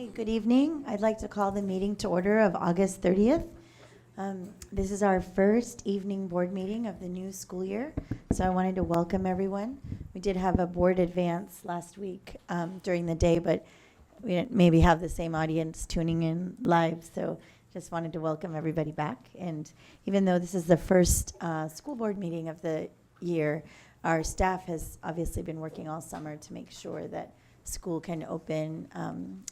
Okay, good evening. I'd like to call the meeting to order of August 30th. This is our first evening board meeting of the new school year, so I wanted to welcome everyone. We did have a board advance last week during the day, but we didn't maybe have the same audience tuning in live, so just wanted to welcome everybody back. And even though this is the first school board meeting of the year, our staff has obviously been working all summer to make sure that school can open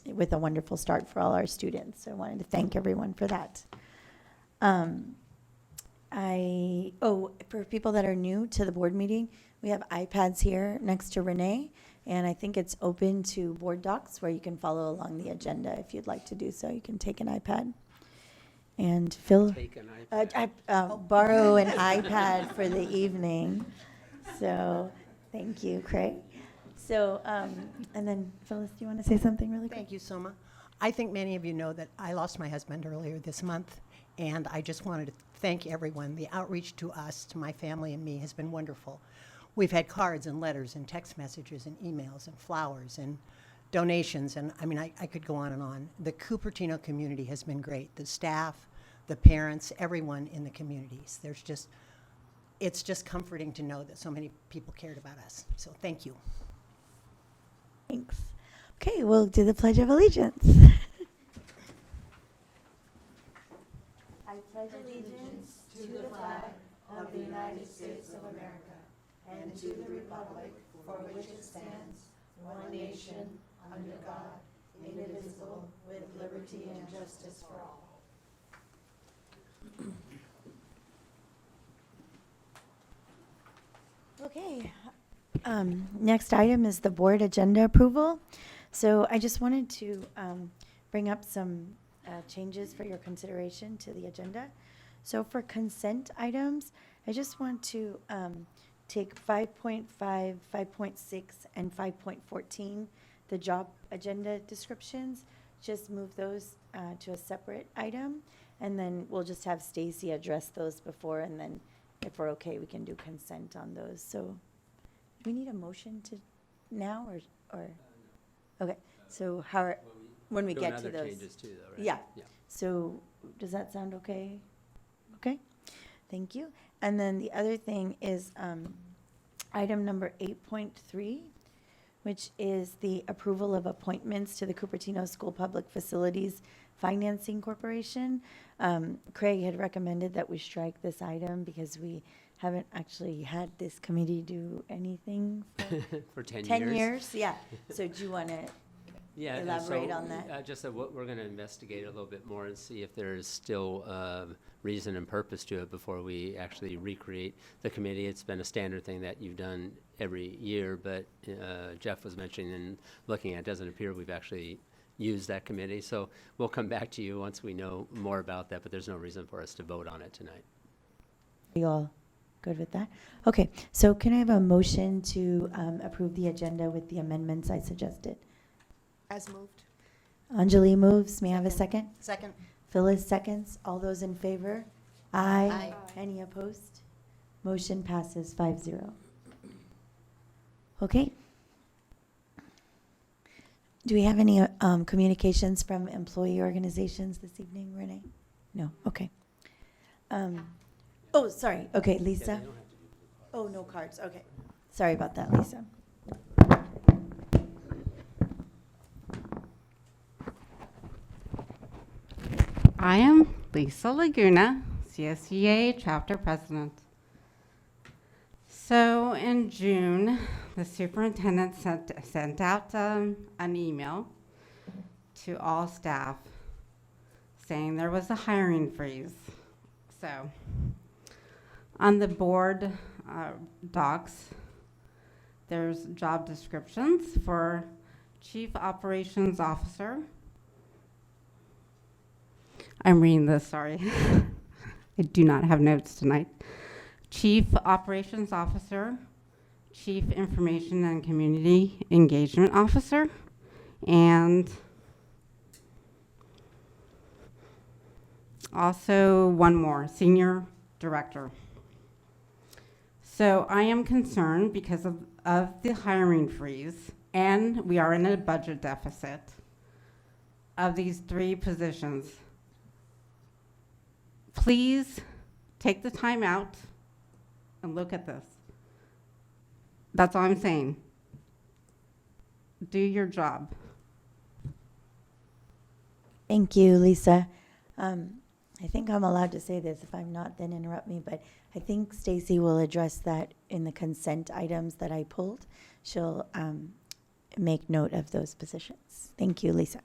with a wonderful start for all our students. So I wanted to thank everyone for that. For people that are new to the board meeting, we have iPads here next to Renee, and I think it's open to board docs where you can follow along the agenda if you'd like to do so. You can take an iPad. And Phil, Take an iPad. borrow an iPad for the evening. So thank you, Craig. So, and then Phyllis, do you want to say something really quick? Thank you, Soma. I think many of you know that I lost my husband earlier this month, and I just wanted to thank everyone. The outreach to us, to my family and me, has been wonderful. We've had cards and letters and text messages and emails and flowers and donations, and I mean, I could go on and on. The Cupertino community has been great. The staff, the parents, everyone in the communities. It's just comforting to know that so many people cared about us. So thank you. Thanks. Okay, we'll do the Pledge of Allegiance. I pledge allegiance to the flag of the United States of America and to the republic for which it stands, one nation, under God, indivisible, with liberty and justice for all. Okay. Next item is the board agenda approval. So I just wanted to bring up some changes for your consideration to the agenda. So for consent items, I just want to take 5.5, 5.6, and 5.14, the job agenda descriptions, just move those to a separate item, and then we'll just have Stacy address those before, and then if we're okay, we can do consent on those. So do we need a motion to now or? Okay, so how, when we get to Doing those. other changes too, though, right? Yeah. So does that sound okay? Okay, thank you. And then the other thing is item number 8.3, which is the approval of appointments to the Cupertino School Public Facilities Financing Corporation. Craig had recommended that we strike this item because we haven't actually had this committee do anything For 10 years. 10 years, yeah. So do you want to Yeah, and elaborate so, on that? Just that we're going to investigate a little bit more and see if there's still reason and purpose to it before we actually recreate the committee. It's been a standard thing that you've done every year, but Jeff was mentioning and looking at, it doesn't appear we've actually used that committee. So we'll come back to you once we know more about that, but there's no reason for us to vote on it tonight. Are you all good with that? Okay, so can I have a motion to approve the agenda with the amendments I suggested? As moved. Anjali moves. May I have a second? Second. Phyllis seconds. All those in favor? Aye. Aye. Any opposed? Motion passes 5-0. Okay. Do we have any communications from employee organizations this evening, Renee? No? Okay. Oh, sorry. Okay, Lisa? Oh, no cards. Okay. Sorry about that, Lisa. I am Lisa Laguna, CSEA Chapter President. So in June, the superintendent sent out an email to all staff saying there was a hiring freeze. So on the board docs, there's job descriptions for Chief Operations Officer. I'm reading this, sorry. I do not have notes tonight. Chief Operations Officer, Chief Information and Community Engagement Officer, and also one more, Senior Director. So I am concerned because of the hiring freeze, and we are in a budget deficit. of these 3 positions. Please take the time out and look at this. That's all I'm saying. Do your job. Thank you, Lisa. I think I'm allowed to say this. If I'm not, then interrupt me. But I think Stacy will address that in the consent items that I pulled. She'll make note of those positions. Thank you, Lisa.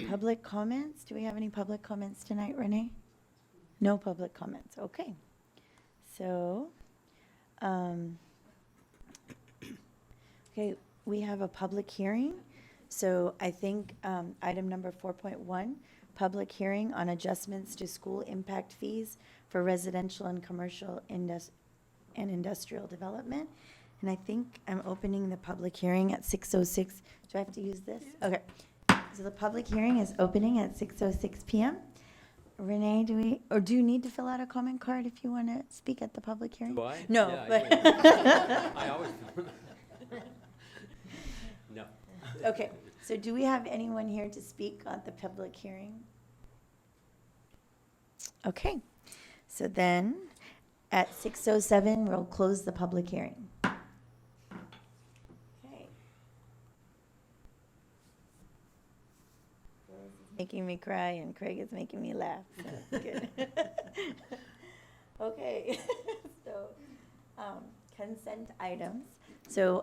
Public comments? Do we have any public comments tonight, Renee? No public comments. Okay. So, okay, we have a public hearing. So I think item number 4.1, public hearing on adjustments to school impact fees for residential and commercial and industrial development. And I think I'm opening the public hearing at 6:06. Do I have to use this? Okay. So the public hearing is opening at 6:06 p.m. Renee, do you need to fill out a comment card if you want to speak at the public hearing? Do I? No, Yeah, but I always. No. okay. So do we have anyone here to speak on the public hearing? Okay. So then at 6:07, we'll close the public hearing. Okay. Rose is making me cry and Craig is making me laugh. So that's good. Okay. So consent items. So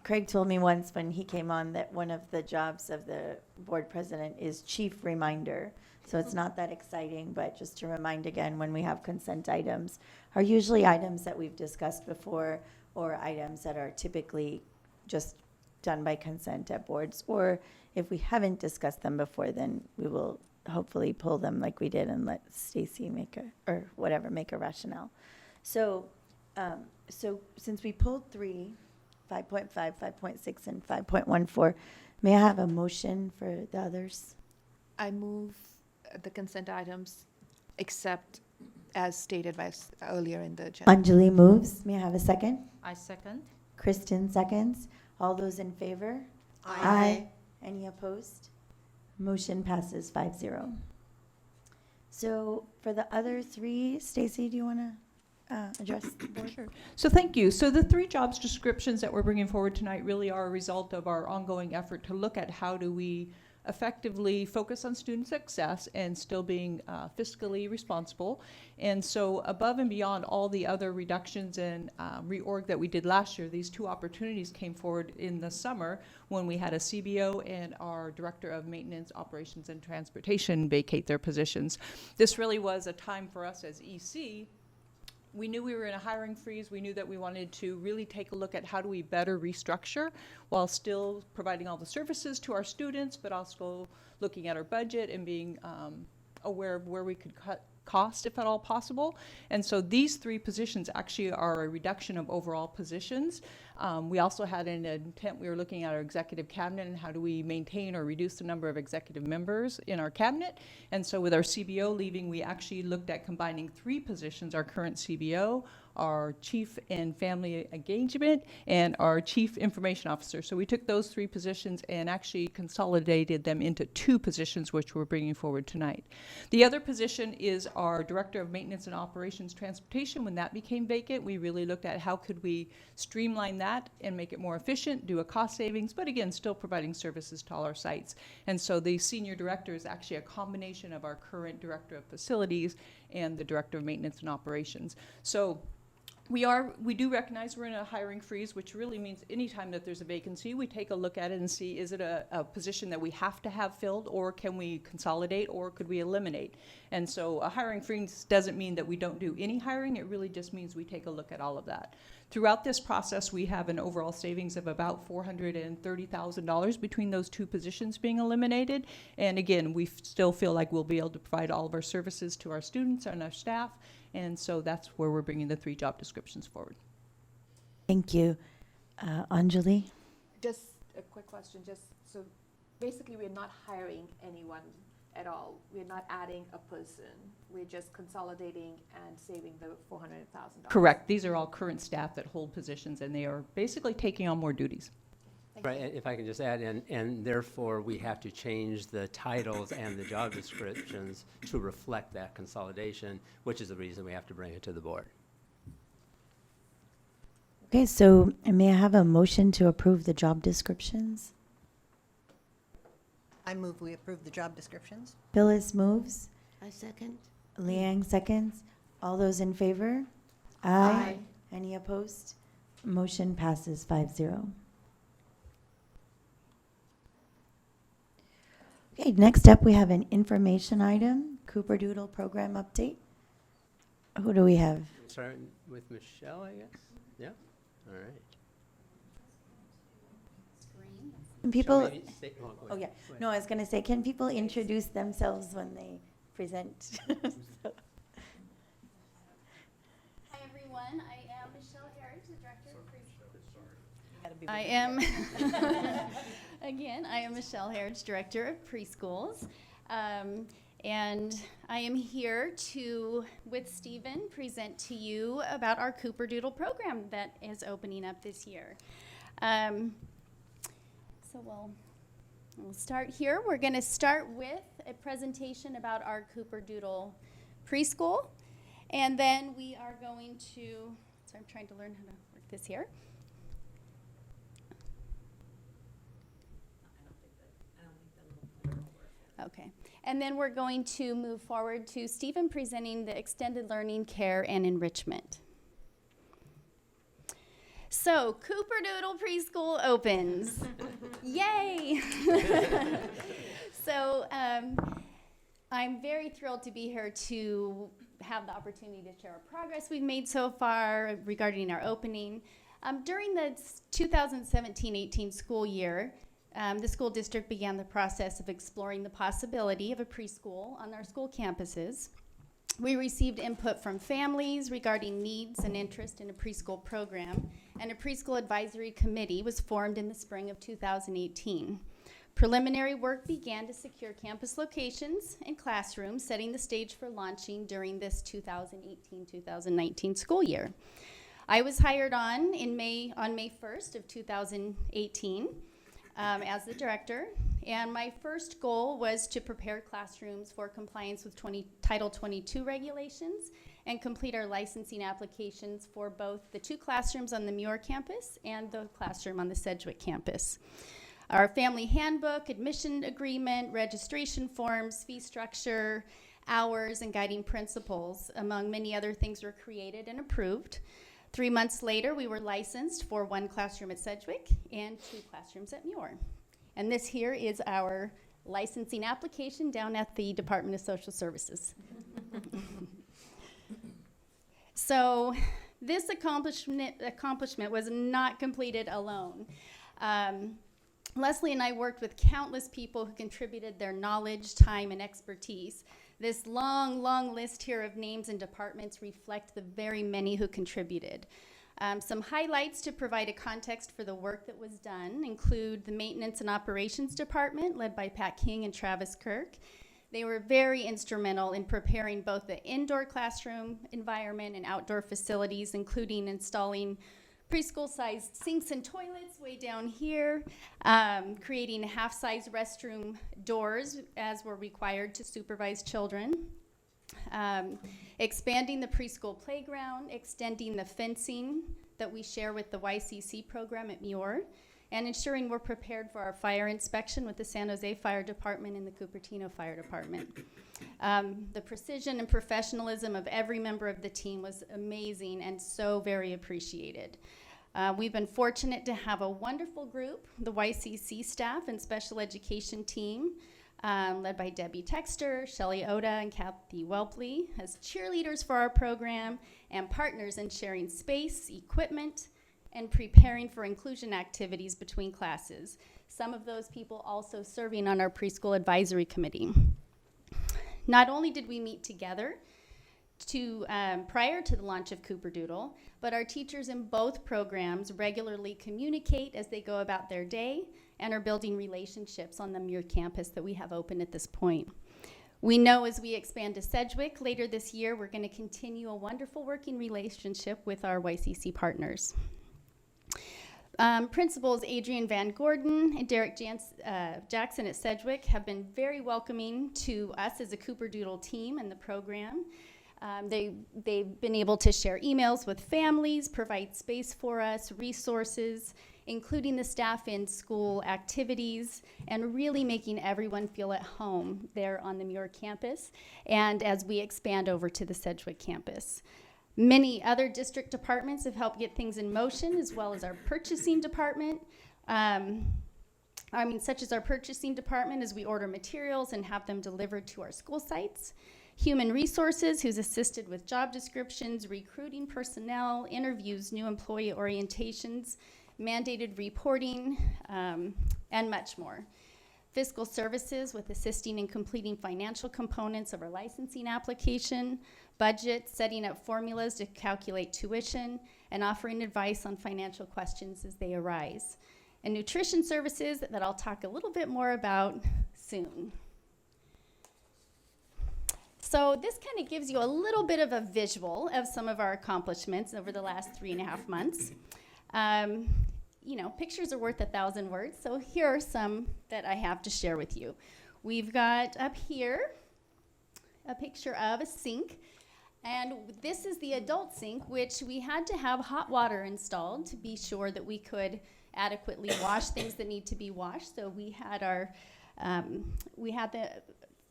Craig told me once when he came on that one of the jobs of the board president is chief reminder. So it's not that exciting, but just to remind again, when we have consent items, are usually items that we've discussed before or items that are typically just done by consent at boards. Or if we haven't discussed them before, then we will hopefully pull them like we did and let Stacy make a rationale. So, so since we pulled 3, 5.5, 5.6, and 5.14, may I have a motion for the others? I move the consent items except as stated by earlier in the agenda. Anjali moves. May I have a second? I second. Kristen seconds. All those in favor? Aye. Any opposed? Motion passes 5-0. So for the other 3, Stacy, do you want to address the board? Sure. So thank you. So the 3 jobs descriptions that we're bringing forward tonight really are a result of our ongoing effort to look at how do we effectively focus on student success and still being fiscally responsible. And so above and beyond all the other reductions and reorg that we did last year, these 2 opportunities came forward in the summer when we had a CBO and our Director of Maintenance, Operations, and Transportation vacate their positions. This really was a time for us as EC. We knew we were in a hiring freeze. We knew that we wanted to really take a look at how do we better restructure while still providing all the services to our students, but also looking at our budget and being aware of where we could cut cost, if at all possible. And so these 3 positions actually are a reduction of overall positions. We also had an intent, we were looking at our executive cabinet and how do we maintain or reduce the number of executive members in our cabinet. And so with our CBO leaving, we actually looked at combining 3 positions, our current CBO, our Chief in Family Engagement, and our Chief Information Officer. So we took those 3 positions and actually consolidated them into 2 positions, which we're bringing forward tonight. The other position is our Director of Maintenance and Operations Transportation. When that became vacant, we really looked at how could we streamline that and make it more efficient, do a cost savings, but again, still providing services to all our sites. And so the Senior Director is actually a combination of our current Director of Facilities and the Director of Maintenance and Operations. So we do recognize we're in a hiring freeze, which really means anytime that there's a vacancy, we take a look at it and see, is it a position that we have to have filled, or can we consolidate, or could we eliminate? And so a hiring freeze doesn't mean that we don't do any hiring. It really just means we take a look at all of that. Throughout this process, we have an overall savings of about $430,000 between those 2 positions being eliminated. And again, we still feel like we'll be able to provide all of our services to our students and our staff. And so that's where we're bringing the 3 job descriptions forward. Thank you. Anjali? Just a quick question. So basically, we're not hiring anyone at all. We're not adding a person. We're just consolidating and saving the $400,000. Correct. These are all current staff that hold positions, and they are basically taking on more duties. Right, and if I can just add, and therefore, we have to change the titles and the job descriptions to reflect that consolidation, which is the reason we have to bring it to the board. Okay, so may I have a motion to approve the job descriptions? I move we approve the job descriptions. Phyllis moves. I second. Liang seconds. All those in favor? Aye. Any opposed? Motion passes 5-0. Okay, next up, we have an information item, Cooper Doodle program update. Who do we have? Starting with Michelle, I guess? Yeah? All right. Can Michelle, people, maybe stay- go oh ahead. yeah, Go ahead. no, I was gonna say, can people introduce themselves when they present? Hi, everyone. I am Michelle Harris, the director of preschool. I am, again, I am Michelle Harris, director of preschools. And I am here to, with Stephen, present to you about our Cooper Doodle program that is opening up this year. So we'll start here. We're going to start with a presentation about our Cooper Doodle preschool. And then we are going to, so I'm trying to learn how to work this here. Okay. And then we're going to move forward to Stephen presenting the extended learning, care, and enrichment. So, Cooper Doodle Preschool opens. Yay! So, I'm very thrilled to be here to have the opportunity to share our progress we've made so far regarding our opening. During the 2017-18 school year, the school district began the process of exploring the possibility of a preschool on our school campuses. We received input from families regarding needs and interest in a preschool program, and a preschool advisory committee was formed in the spring of 2018. Preliminary work began to secure campus locations and classrooms, setting the stage for launching during this 2018-2019 school year. I was hired on May 1st of 2018 as the director, and my first goal was to prepare classrooms for compliance with Title 22 regulations and complete our licensing applications for both the 2 classrooms on the Muir campus and the classroom on the Sedgwick campus. Our family handbook, admission agreement, registration forms, fee structure, hours, and guiding principles, among many other things, were created and approved. 3 months later, we were licensed for 1 classroom at Sedgwick and 2 classrooms at Muir. And this here is our licensing application down at the Department of Social Services. So this accomplishment was not completed alone. Leslie and I worked with countless people who contributed their knowledge, time, and expertise. This long, long list here of names and departments reflect the very many who contributed. Some highlights to provide a context for the work that was done include the Maintenance and Operations Department, led by Pat King and Travis Kirk. They were very instrumental in preparing both the indoor classroom environment and outdoor facilities, including installing preschool-sized sinks and toilets way down here, creating half-size restroom doors as were required to supervise children, expanding the preschool playground, extending the fencing that we share with the YCC program at Muir, and ensuring we're prepared for our fire inspection with the San Jose Fire Department and the Cupertino Fire Department. The precision and professionalism of every member of the team was amazing and so very appreciated. We've been fortunate to have a wonderful group, the YCC staff and special education team, led by Debbie Texter, Shelley Oda, and Kathy Welpley, as cheerleaders for our program and partners in sharing space, equipment, and preparing for inclusion activities between classes. Some of those people also serving on our preschool advisory committee. Not only did we meet together prior to the launch of Cooper Doodle, but our teachers in both programs regularly communicate as they go about their day and are building relationships on the Muir campus that we have open at this point. We know as we expand to Sedgwick later this year, we're going to continue a wonderful working relationship with our YCC partners. Principals Adrian Van Gordon and Derek Jackson at Sedgwick have been very welcoming to us as a Cooper-Doodle team and the program. They've been able to share emails with families, provide space for us, resources, including the staff in school activities, and really making everyone feel at home there on the Muir campus, and as we expand over to the Sedgwick campus. Many other district departments have helped get things in motion, as well as our purchasing department. Such as our purchasing department, as we order materials and have them delivered to our school sites. Human Resources, who's assisted with job descriptions, recruiting personnel, interviews, new employee orientations, mandated reporting, and much more. Fiscal Services, with assisting in completing financial components of our licensing application. Budget, setting up formulas to calculate tuition, and offering advice on financial questions as they arise. And Nutrition Services, that I'll talk a little bit more about soon. So this kind of gives you a little bit of a visual of some of our accomplishments over the last 3.5 months. Pictures are worth 1,000 words, so here are some that I have to share with you. We've got up here a picture of a sink, and this is the adult sink, which we had to have hot water installed to be sure that we could adequately wash things that need to be washed. So we had the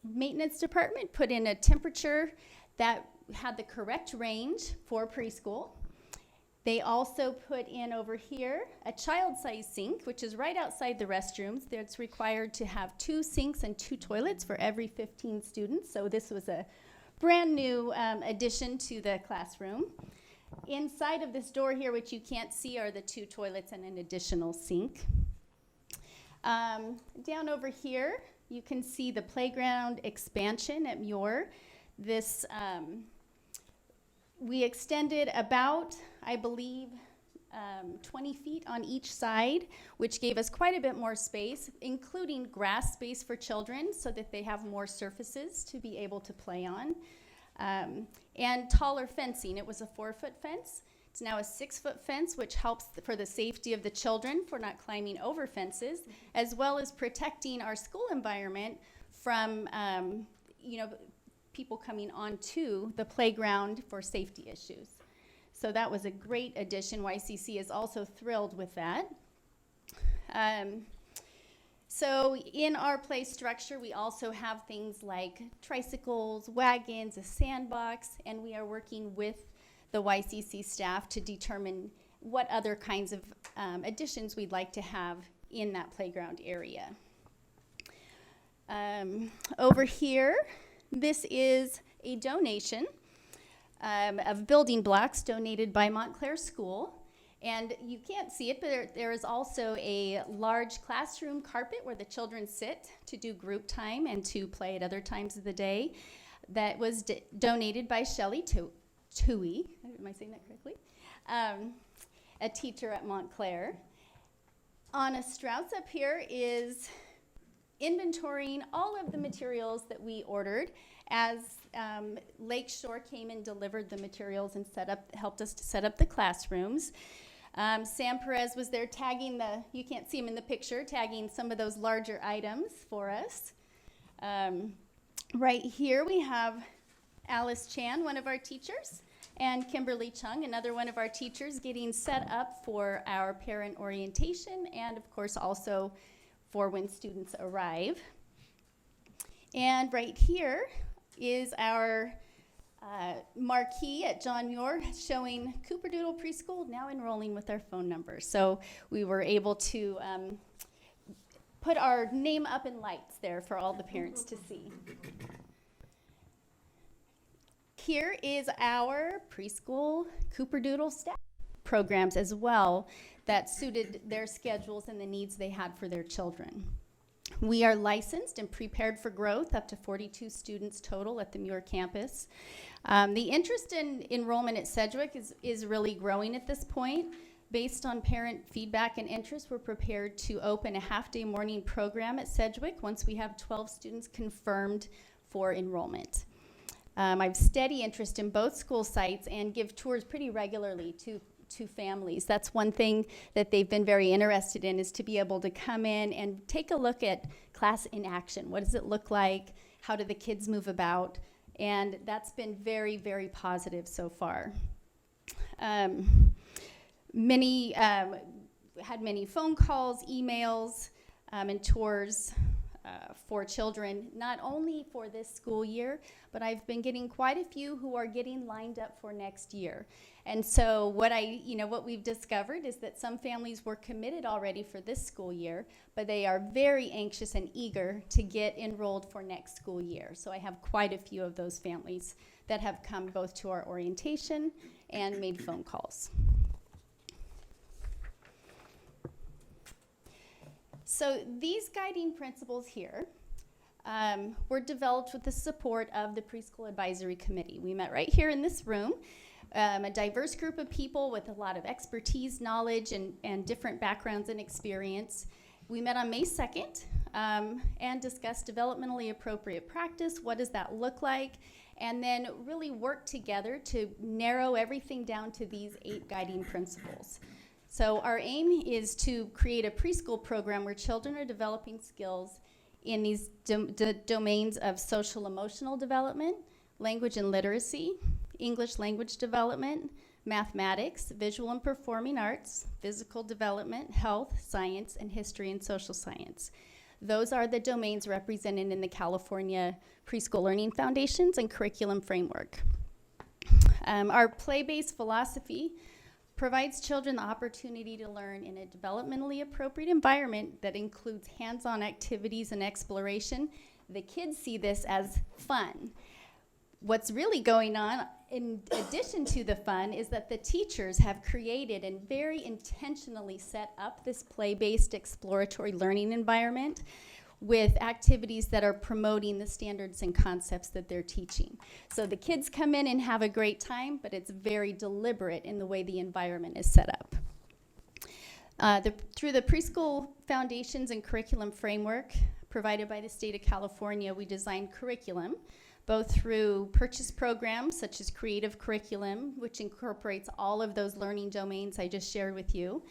maintenance department put in a temperature that had the correct range for preschool. They also put in over here a child-sized sink, which is right outside the restrooms. It's required to have 2 sinks and 2 toilets for every 15 students. So this was a brand new addition to the classroom. Inside of this door here, which you can't see, are the 2 toilets and an additional sink. Down over here, you can see the playground expansion at Muir. This, we extended about, I believe, 20 feet on each side, which gave us quite a bit more space, including grass space for children so that they have more surfaces to be able to play on. And taller fencing. It was a 4-foot fence. It's now a 6-foot fence, which helps for the safety of the children for not climbing over fences, as well as protecting our school environment from people coming onto the playground for safety issues. So that was a great addition. YCC is also thrilled with that. So in our play structure, we also have things like tricycles, wagons, a sandbox, and we are working with the YCC staff to determine what other kinds of additions we'd like to have in that playground area. Over here, this is a donation of building blocks donated by Montclair School. And you can't see it, but there is also a large classroom carpet where the children sit to do group time and to play at other times of the day. That was donated by Shelley Tui, am I saying that correctly? A teacher at Montclair. Anna Strauss up here is inventorying all of the materials that we ordered as Lakeshore came and delivered the materials and helped us to set up the classrooms. Sam Perez was there tagging you can't see him in the picture, tagging some of those larger items for us. Right here we have Alice Chan, one of our teachers, and Kimberly Chung, another one of our teachers, getting set up for our parent orientation and, of course, also for when students arrive. And right here is our marquee at John Muir showing Cooper-Doodle Preschool now enrolling with our phone number. So we were able to put our name up in lights there for all the parents to see. Here is our preschool Cooper-Doodle staff programs as well that suited their schedules and the needs they had for their children. We are licensed and prepared for growth, up to 42 students total at the Muir campus. The interest in enrollment at Sedgwick is really growing at this point. Based on parent feedback and interest, we're prepared to open a half-day morning program at Sedgwick once we have 12 students confirmed for enrollment. I have steady interest in both school sites and give tours pretty regularly to to families. That's one thing that they've been very interested in, is to be able to come in and take a look at class in action. What does it look like? How do the kids move about? And that's been very, very positive so far. Had many phone calls, emails, and tours for children, not only for this school year, but I've been getting quite a few who are getting lined up for next year. And so what we've discovered is that some families were committed already for this school year, but they are very anxious and eager to get enrolled for next school year. So I have quite a few of those families that have come both to our orientation and made phone calls. So these guiding principles here were developed with the support of the Preschool Advisory Committee. We met right here in this room, a diverse group of people with a lot of expertise, knowledge, and different backgrounds and experience. We met on May 2nd and discussed developmentally appropriate practice. What does that look like? And then really worked together to narrow everything down to these 8 guiding principles. So our aim is to create a preschool program where children are developing skills in these domains of social emotional development, language and literacy, English language development, mathematics, visual and performing arts, physical development, health, science, and history and social science. Those are the domains represented in the California Preschool Learning Foundations and Curriculum Framework. Our play-based philosophy provides children the opportunity to learn in a developmentally appropriate environment that includes hands-on activities and exploration. The kids see this as fun. What's really going on, in addition to the fun, is that the teachers have created and very intentionally set up this play-based exploratory learning environment with activities that are promoting the standards and concepts that they're teaching. So the kids come in and have a great time, but it's very deliberate in the way the environment is set up. Through the Preschool Foundations and Curriculum Framework provided by the state of California, we designed curriculum both through purchase programs such as Creative Curriculum, which incorporates all of those learning domains I just shared with you,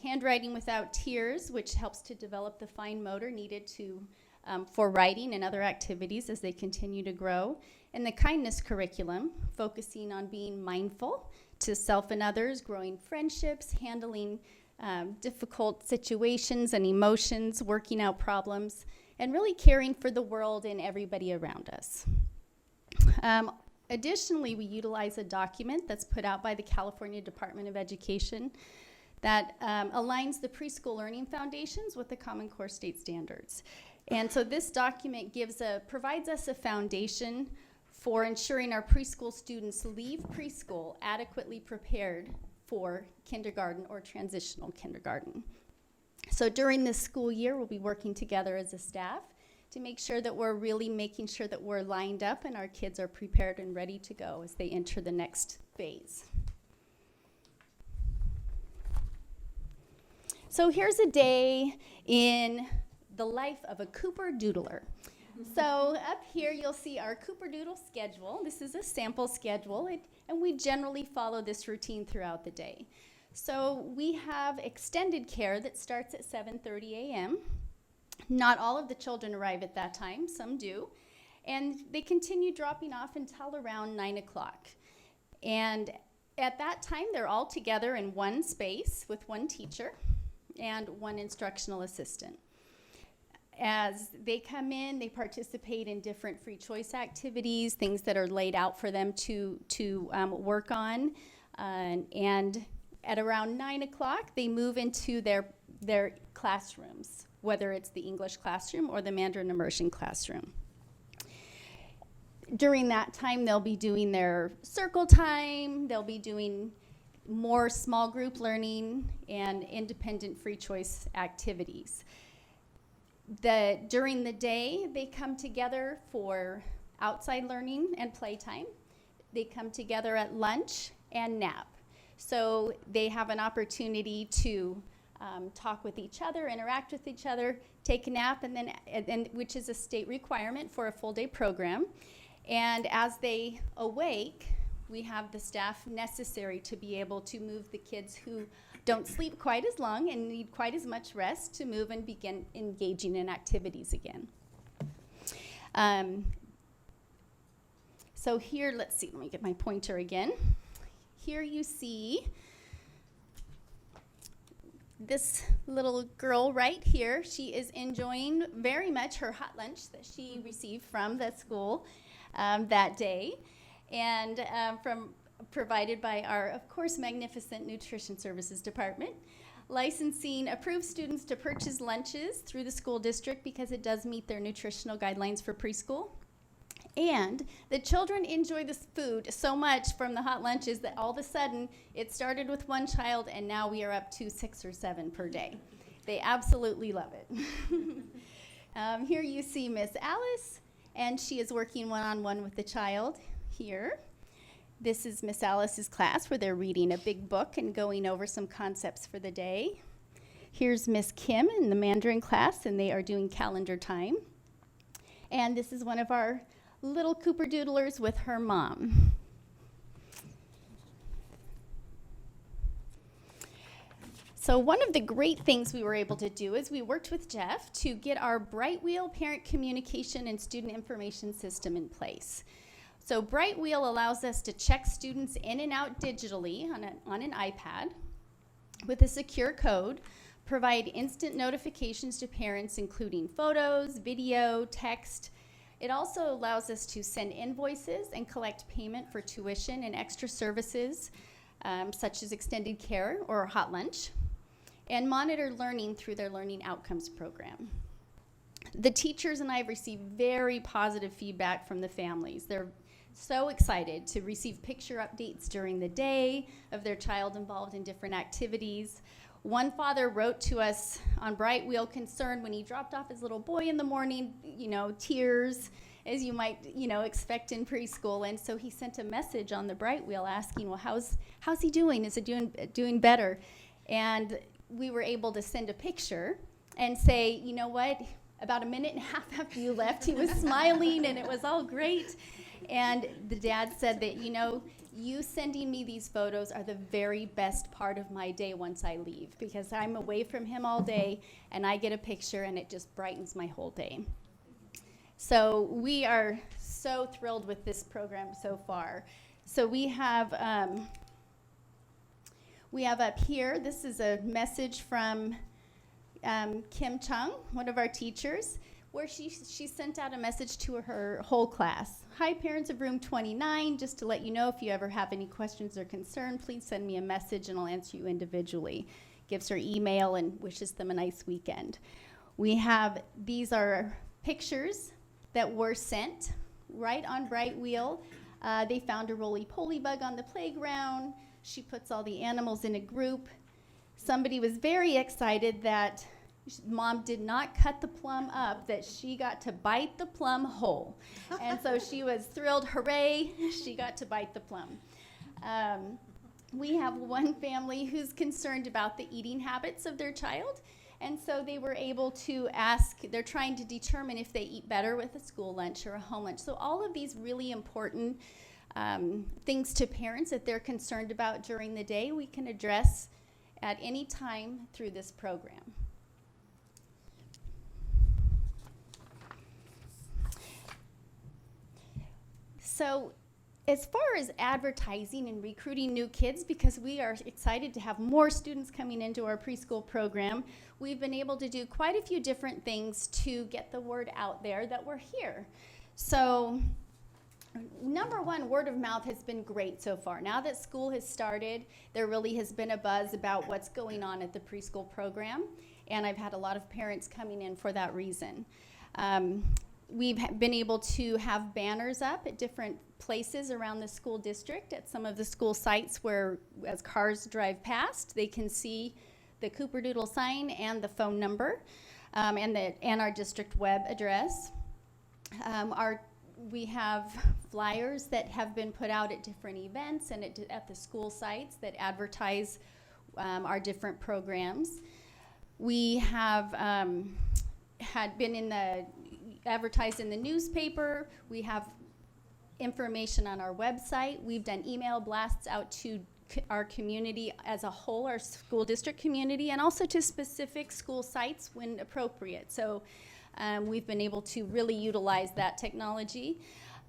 Handwriting Without Tears, which helps to develop the fine motor needed for writing and other activities as they continue to grow, and the Kindness Curriculum, focusing on being mindful to self and others, growing friendships, handling difficult situations and emotions, working out problems, and really caring for the world and everybody around us. Additionally, we utilize a document that's put out by the California Department of Education that aligns the preschool learning foundations with the Common Core state standards. And so this document provides us a foundation for ensuring our preschool students leave preschool adequately prepared for kindergarten or transitional kindergarten. So during this school year, we'll be working together as a staff to make sure that we're really making sure that we're lined up and our kids are prepared and ready to go as they enter the next phase. So here's a day in the life of a Cooper Doodler. So up here you'll see our Cooper Doodle schedule. This is a sample schedule, and we generally follow this routine throughout the day. So we have extended care that starts at 7:30 a.m. Not all of the children arrive at that time, some do, and they continue dropping off until around 9 o'clock. And at that time, they're all together in one space with one teacher and one instructional assistant. As they come in, they participate in different free choice activities, things that are laid out for them to work on. And at around 9 o'clock, they move into their classrooms, whether it's the English classroom or the Mandarin immersion classroom. During that time, they'll be doing their circle time, they'll be doing more small group learning and independent free choice activities. During the day, they come together for outside learning and playtime. They come together at lunch and nap. So they have an opportunity to talk with each other, interact with each other, take a nap, and which is a state requirement for a full day program. And as they awake, we have the staff necessary to be able to move the kids who don't sleep quite as long and need quite as much rest to move and begin engaging in activities again. So here, let's see, let me get my pointer again. Here you see this little girl right here. She is enjoying very much her hot lunch that she received from the school that day, and provided by our, of course, magnificent Nutrition Services Department. Licensing approves students to purchase lunches through the school district because it does meet their nutritional guidelines for preschool. And the children enjoy this food so much from the hot lunches that all of a sudden it started with one child and now we are up to 6 or 7 per day. They absolutely love it. Here you see Miss Alice, and she is working one-on-one with the child here. This is Miss Alice's class where they're reading a big book and going over some concepts for the day. Here's Miss Kim in the Mandarin class, and they are doing calendar time. And this is one of our little Cooper Doodlers with her mom. So one of the great things we were able to do is we worked with Jeff to get our Brightwheel parent communication and student information system in place. So Brightwheel allows us to check students in and out digitally on an iPad with a secure code, provide instant notifications to parents including photos, video, text. It also allows us to send invoices and collect payment for tuition and extra services, such as extended care or hot lunch, and monitor learning through their learning outcomes program. The teachers and I have received very positive feedback from the families. They're so excited to receive picture updates during the day of their child involved in different activities. One father wrote to us on Brightwheel concerned when he dropped off his little boy in the morning, tears, as you might, expect in preschool. And so he sent a message on the Brightwheel asking, well, how's he doing? Is it doing better? And we were able to send a picture and say, you know what? About a minute and a half after you left, he was smiling and it was all great. And the dad said that, you sending me these photos are the very best part of my day once I leave, because I'm away from him all day and I get a picture and it just brightens my whole day. So we are so thrilled with this program so far. So we have up here, this is a message from Kim Chung, one of our teachers, where she sent out a message to her whole class. Hi, parents of room 29, just to let you know if you ever have any questions or concern, please send me a message and I'll answer you individually. Gives her email and wishes them a nice weekend. These are pictures that were sent right on Brightwheel. They found a roly-poly bug on the playground. She puts all the animals in a group. Somebody was very excited that Mom did not cut the plum up, that she got to bite the plum whole. And so she was thrilled, hooray, she got to bite the plum. We have one family who's concerned about the eating habits of their child. And so they were able to they're trying to determine if they eat better with a school lunch or a home lunch. So all of these really important things to parents that they're concerned about during the day, we can address at any time through this program. So as far as advertising and recruiting new kids, because we are excited to have more students coming into our preschool program, we've been able to do quite a few different things to get the word out there that we're here. So number one, word of mouth has been great so far. Now that school has started, there really has been a buzz about what's going on at the preschool program, and I've had a lot of parents coming in for that reason. We've been able to have banners up at different places around the school district at some of the school sites where, as cars drive past, they can see the Cooper Doodle sign and the phone number and our district web address. We have flyers that have been put out at different events and at the school sites that advertise our different programs. We have had been advertised in the newspaper. We have information on our website. We've done email blasts out to our community as a whole, our school district community, and also to specific school sites when appropriate. So we've been able to really utilize that technology.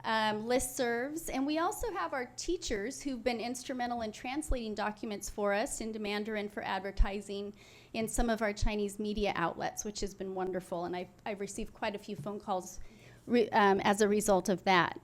Listservs, and we also have our teachers who've been instrumental in translating documents for us into Mandarin for advertising in some of our Chinese media outlets, which has been wonderful, and I've received quite a few phone calls as a result of that.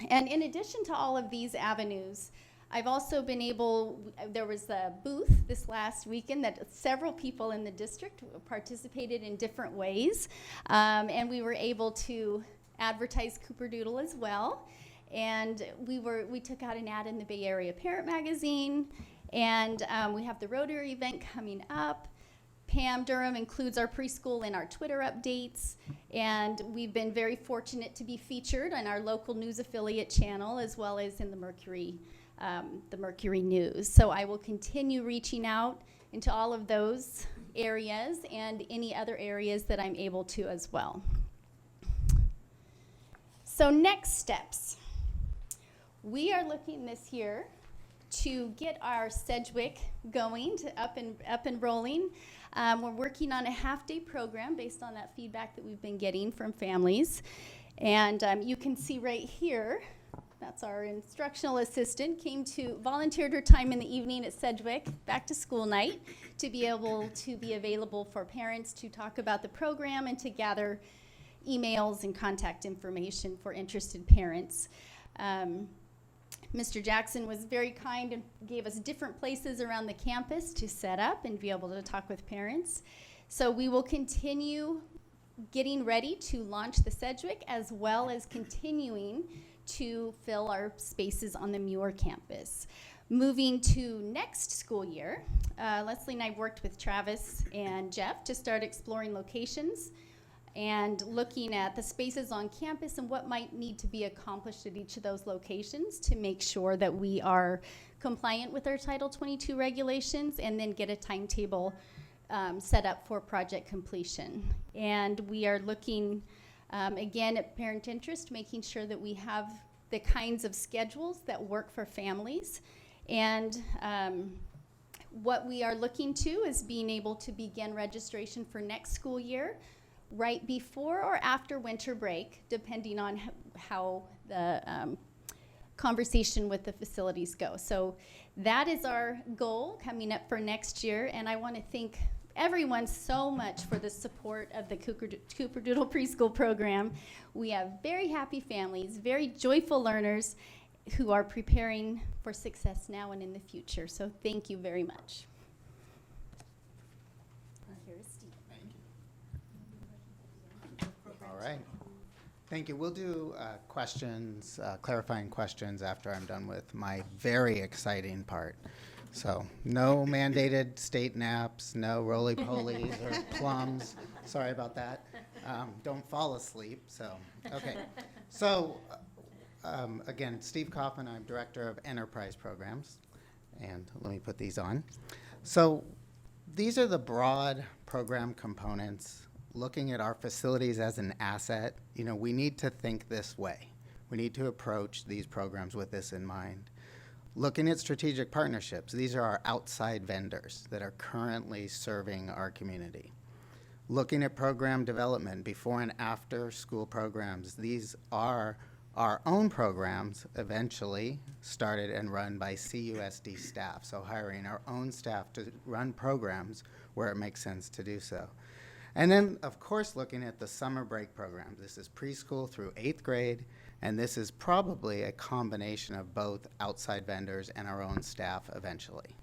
And in addition to all of these avenues, I've also been able, there was a booth this last weekend that several people in the district participated in different ways, and we were able to advertise Cooperdoodle as well. And we took out an ad in the Bay Area Parent Magazine, and we have the Rotary event coming up. Pam Durham includes our preschool in our Twitter updates, and we've been very fortunate to be featured on our local news affiliate channel as well as in the Mercury News. So I will continue reaching out into all of those areas and any other areas that I'm able to as well. So next steps. We are looking this year to get our Sedgwick going, up and rolling. We're working on a half-day program based on that feedback that we've been getting from families. And you can see right here, that's our instructional assistant, volunteered her time in the evening at Sedgwick, back to school night, to be able to be available for parents to talk about the program and to gather emails and contact information for interested parents. Mr. Jackson was very kind and gave us different places around the campus to set up and be able to talk with parents. So we will continue getting ready to launch the Sedgwick, as well as continuing to fill our spaces on the Muir campus. Moving to next school year, Leslie and I worked with Travis and Jeff to start exploring locations and looking at the spaces on campus and what might need to be accomplished at each of those locations to make sure that we are compliant with our Title 22 regulations, and then get a timetable set up for project completion. And we are looking again at parent interest, making sure that we have the kinds of schedules that work for families. And what we are looking to is being able to begin registration for next school year, right before or after winter break, depending on how the conversation with the facilities go. So that is our goal coming up for next year, and I want to thank everyone so much for the support of the Cooperdoodle Preschool program. We have very happy families, very joyful learners who are preparing for success now and in the future. So thank you very much. Here's Steve. All right. Thank you. We'll do questions, clarifying questions after I'm done with my very exciting part. So no mandated state naps, no roly-polies or plums. Sorry about that. Don't fall asleep. So, okay. So, again, Steve Kaufman, I'm Director of Enterprise Programs. And let me put these on. So these are the broad program components. Looking at our facilities as an asset, you know, we need to think this way. We need to approach these programs with this in mind. Looking at strategic partnerships, these are our outside vendors that are currently serving our community. Looking at program development, before and after school programs, these are our own programs, eventually started and run by CUSD staff, so hiring our own staff to run programs where it makes sense to do so. And then, of course, looking at the summer break programs. This is preschool through 8th grade, and this is probably a combination of both outside vendors and our own staff eventually.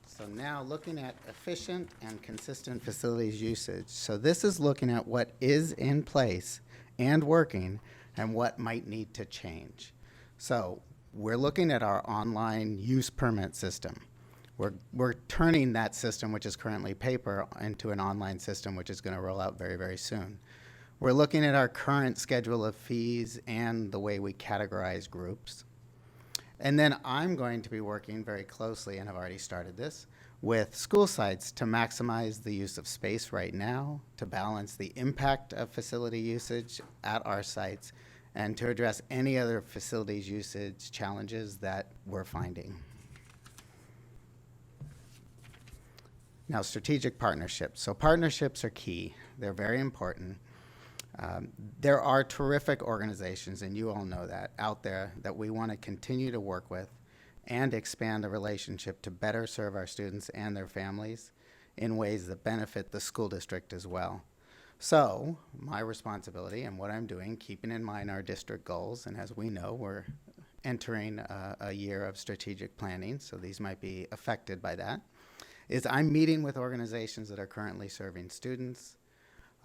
So now looking at efficient and consistent facilities usage. So this is looking at what is in place and working and what might need to change. So we're looking at our online use permit system. We're turning that system, which is currently paper, into an online system, which is going to roll out very, very soon. We're looking at our current schedule of fees and the way we categorize groups. And then I'm going to be working very closely, and I've already started this, with school sites to maximize the use of space right now, to balance the impact of facility usage at our sites, and to address any other facilities usage challenges that we're finding. Now, strategic partnerships. So partnerships are key. They're very important. There are terrific organizations, and you all know that, out there that we want to continue to work with and expand the relationship to better serve our students and their families in ways that benefit the school district as well. So my responsibility and what I'm doing, keeping in mind our district goals, and as we know, we're entering a year of strategic planning, so these might be affected by that, is I'm meeting with organizations that are currently serving students.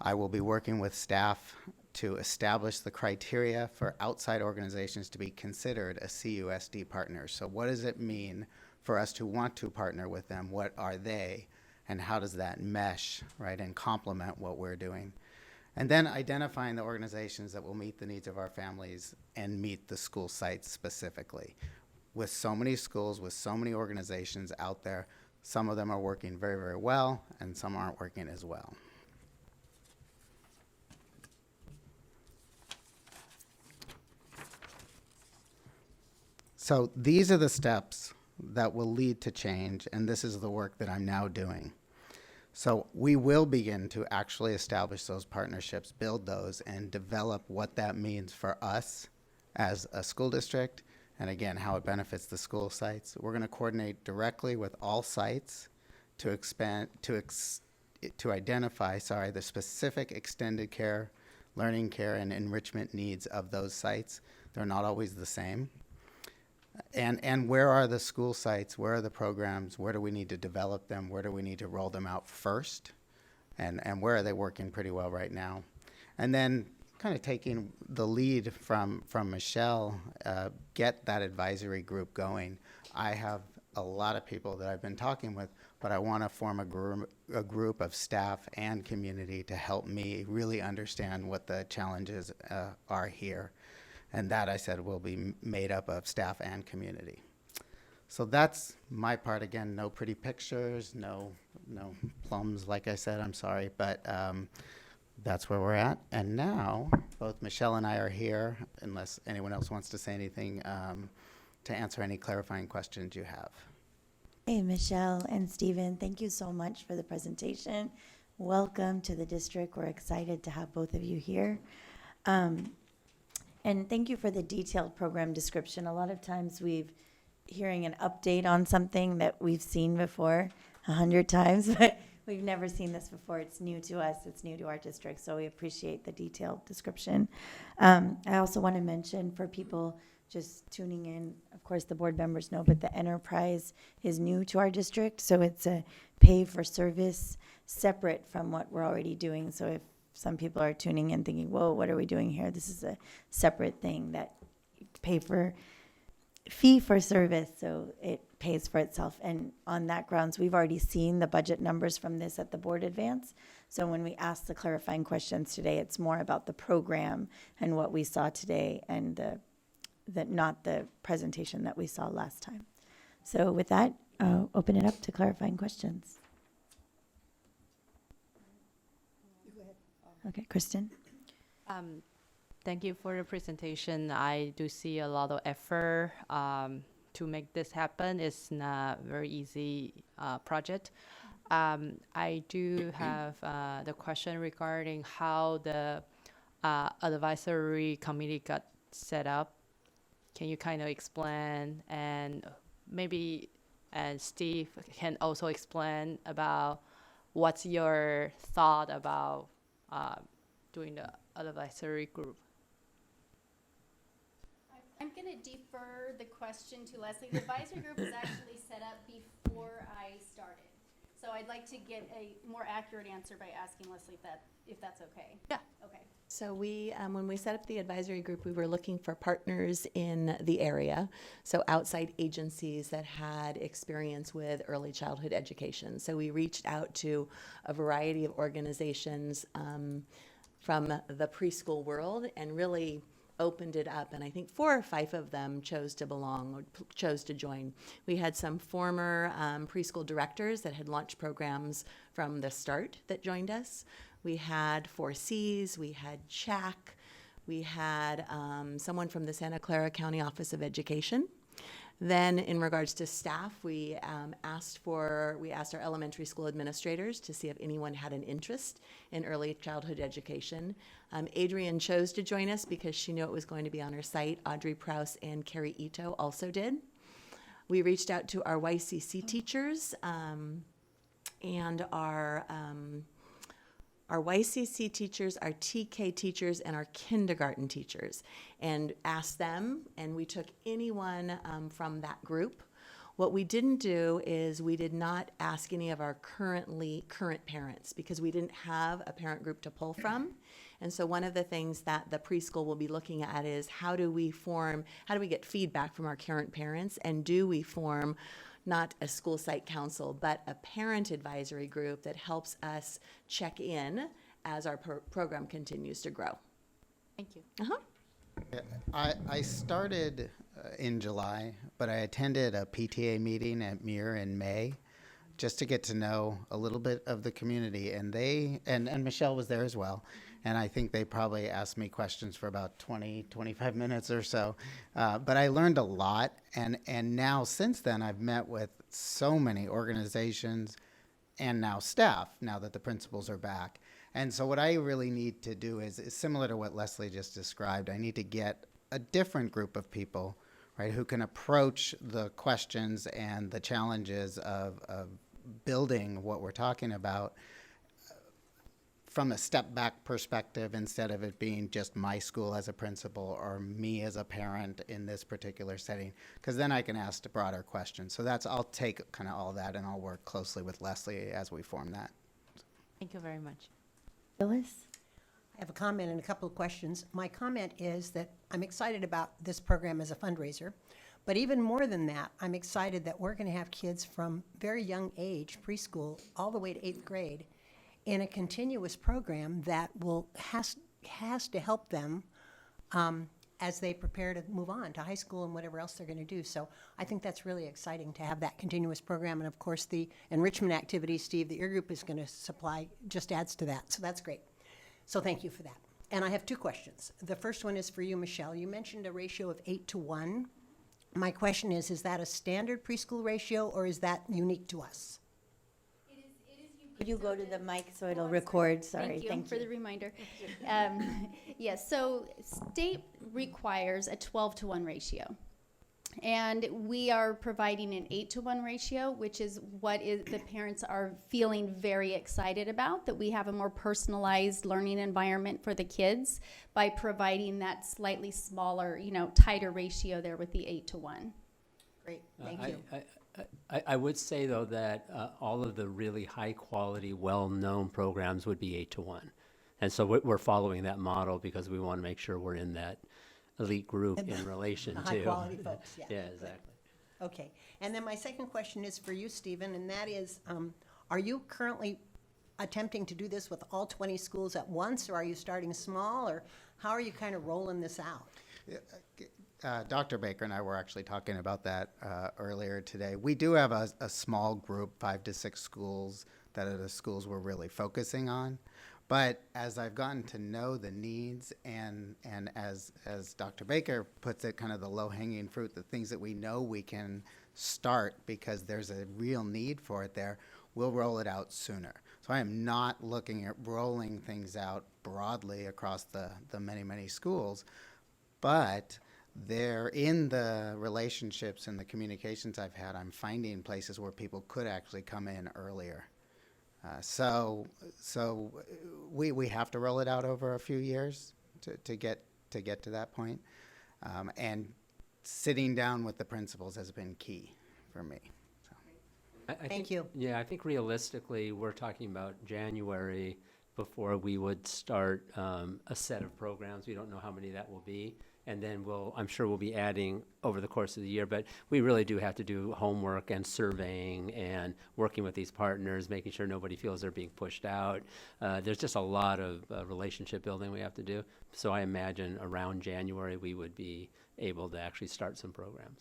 I will be working with staff to establish the criteria for outside organizations to be considered a CUSD partner. So what does it mean for us to want to partner with them? What are they? And how does that mesh, right, and complement what we're doing? And then identifying the organizations that will meet the needs of our families and meet the school sites specifically. With so many schools, with so many organizations out there, some of them are working very, very well, and some aren't working as well. So these are the steps that will lead to change, and this is the work that I'm now doing. So we will begin to actually establish those partnerships, build those, and develop what that means for us as a school district, and again, how it benefits the school sites. We're going to coordinate directly with all sites to identify the specific extended care, learning care, and enrichment needs of those sites. They're not always the same. And where are the school sites? Where are the programs? Where do we need to develop them? Where do we need to roll them out first? And where are they working pretty well right now? And then kind of taking the lead from Michelle, get that advisory group going. I have a lot of people that I've been talking with, but I want to form a group of staff and community to help me really understand what the challenges are here. And that, I said, will be made up of staff and community. So that's my part. Again, no pretty pictures, no plums, like I said, I'm sorry, but that's where we're at. And now, both Michelle and I are here, unless anyone else wants to say anything, to answer any clarifying questions you have. Hey, Michelle and Stephen, thank you so much for the presentation. Welcome to the district. We're excited to have both of you here. And thank you for the detailed program description. A lot of times we've hearing an update on something that we've seen before 100 times, but we've never seen this before. It's new to us. It's new to our district. So we appreciate the detailed description. I also want to mention for people just tuning in, of course, the board members know, but the enterprise is new to our district. So it's a pay for service separate from what we're already doing. So if some people are tuning in thinking, whoa, what are we doing here? This is a separate thing that fee for service, so it pays for itself. And on that grounds, we've already seen the budget numbers from this at the board advance. So when we ask the clarifying questions today, it's more about the program and what we saw today, and not the presentation that we saw last time. So with that, I'll open it up to clarifying questions. Okay, Kristen. Thank you for the presentation. I do see a lot of effort to make this happen. It's not a very easy project. I do have the question regarding how the advisory committee got set up. Can you kind of explain, and maybe Steve can also explain about what's your thought about doing the advisory group? I'm going to defer the question to Leslie. The advisory group was actually set up before I started. So I'd like to get a more accurate answer by asking Leslie if that's okay. Yeah. Okay. So when we set up the advisory group, we were looking for partners in the area, so outside agencies that had experience with early childhood education. So we reached out to a variety of organizations from the preschool world, and really opened it up, and I think 4 or 5 of them chose to belong or chose to join. We had some former preschool directors that had launched programs from the start that joined us. We had 4Cs, we had CHAC, we had someone from the Santa Clara County Office of Education. Then, in regards to staff, we asked our elementary school administrators to see if anyone had an interest in early childhood education. Adrienne chose to join us because she knew it was going to be on her site. Audrey Prowse and Carrie Ito also did. We reached out to our YCC teachers and our YCC teachers, our TK teachers, and our kindergarten teachers, and asked them, and we took anyone from that group. What we didn't do is we did not ask any of our current parents because we didn't have a parent group to pull from. And so one of the things that the preschool will be looking at is how do we get feedback from our current parents, and do we form not a school site council, but a parent advisory group that helps us check in as our program continues to grow. Thank you. Yeah, I started in July, but I attended a PTA meeting at Muir in May just to get to know a little bit of the community. And and Michelle was there as well. And I think they probably asked me questions for about 20, 25 minutes or so. But I learned a lot. And now, since then, I've met with so many organizations and now staff, now that the principals are back. And so what I really need to do is similar to what Leslie just described. I need to get a different group of people, right, who can approach the questions and the challenges of building what we're talking about from a step back perspective, instead of it being just my school as a principal or me as a parent in this particular setting, because then I can ask the broader questions. So I'll take kind of all that, and I'll work closely with Leslie as we form that. Thank you very much. Phyllis? I have a comment and a couple of questions. My comment is that I'm excited about this program as a fundraiser, but even more than that, I'm excited that we're going to have kids from very young age, preschool, all the way to 8th grade, in a continuous program that has to help them as they prepare to move on to high school and whatever else they're going to do. So I think that's really exciting to have that continuous program. And of course, the enrichment activities, Steve, that your group is going to supply just adds to that. So that's great. So thank you for that. And I have 2 questions. The first one is for you, Michelle. You mentioned a ratio of 8-to-1. My question is that a standard preschool ratio, or is that unique to us? Could you go to the mic so it'll record? Sorry, Thank you for the reminder. Yes, so state requires a 12-to-1 ratio. And we are providing an 8-to-1 ratio, which is what the parents are feeling very excited about, that we have a more personalized learning environment for the kids by providing that slightly smaller, tighter ratio there with the 8-to-1. Great, thank you. I would say, though, that all of the really high-quality, well-known programs would be 8-to-1. And so we're following that model because we want to make sure we're in that elite group in relation to. High-quality folks, yeah. Yeah, exactly. Okay, and then my second question is for you, Stephen, and that is, are you currently attempting to do this with all 20 schools at once, or are you starting small, or how are you kind of rolling this out? Dr. Baker and I were actually talking about that earlier today. We do have a small group, 5 to 6 schools, that are the schools we're really focusing on. But as I've gotten to know the needs and as Dr. Baker puts it, kind of the low-hanging fruit, the things that we know we can start because there's a real need for it there, we'll roll it out sooner. So I am not looking at rolling things out broadly across the many, many schools, but there, in the relationships and the communications I've had, I'm finding places where people could actually come in earlier. So we have to roll it out over a few years to get to that point. And sitting down with the principals has been key for me. So. Thank you. Yeah, I think realistically, we're talking about January before we would start a set of programs. We don't know how many that will be. And then I'm sure we'll be adding over the course of the year, but we really do have to do homework and surveying and working with these partners, making sure nobody feels they're being pushed out. There's just a lot of relationship building we have to do. So I imagine around January, we would be able to actually start some programs.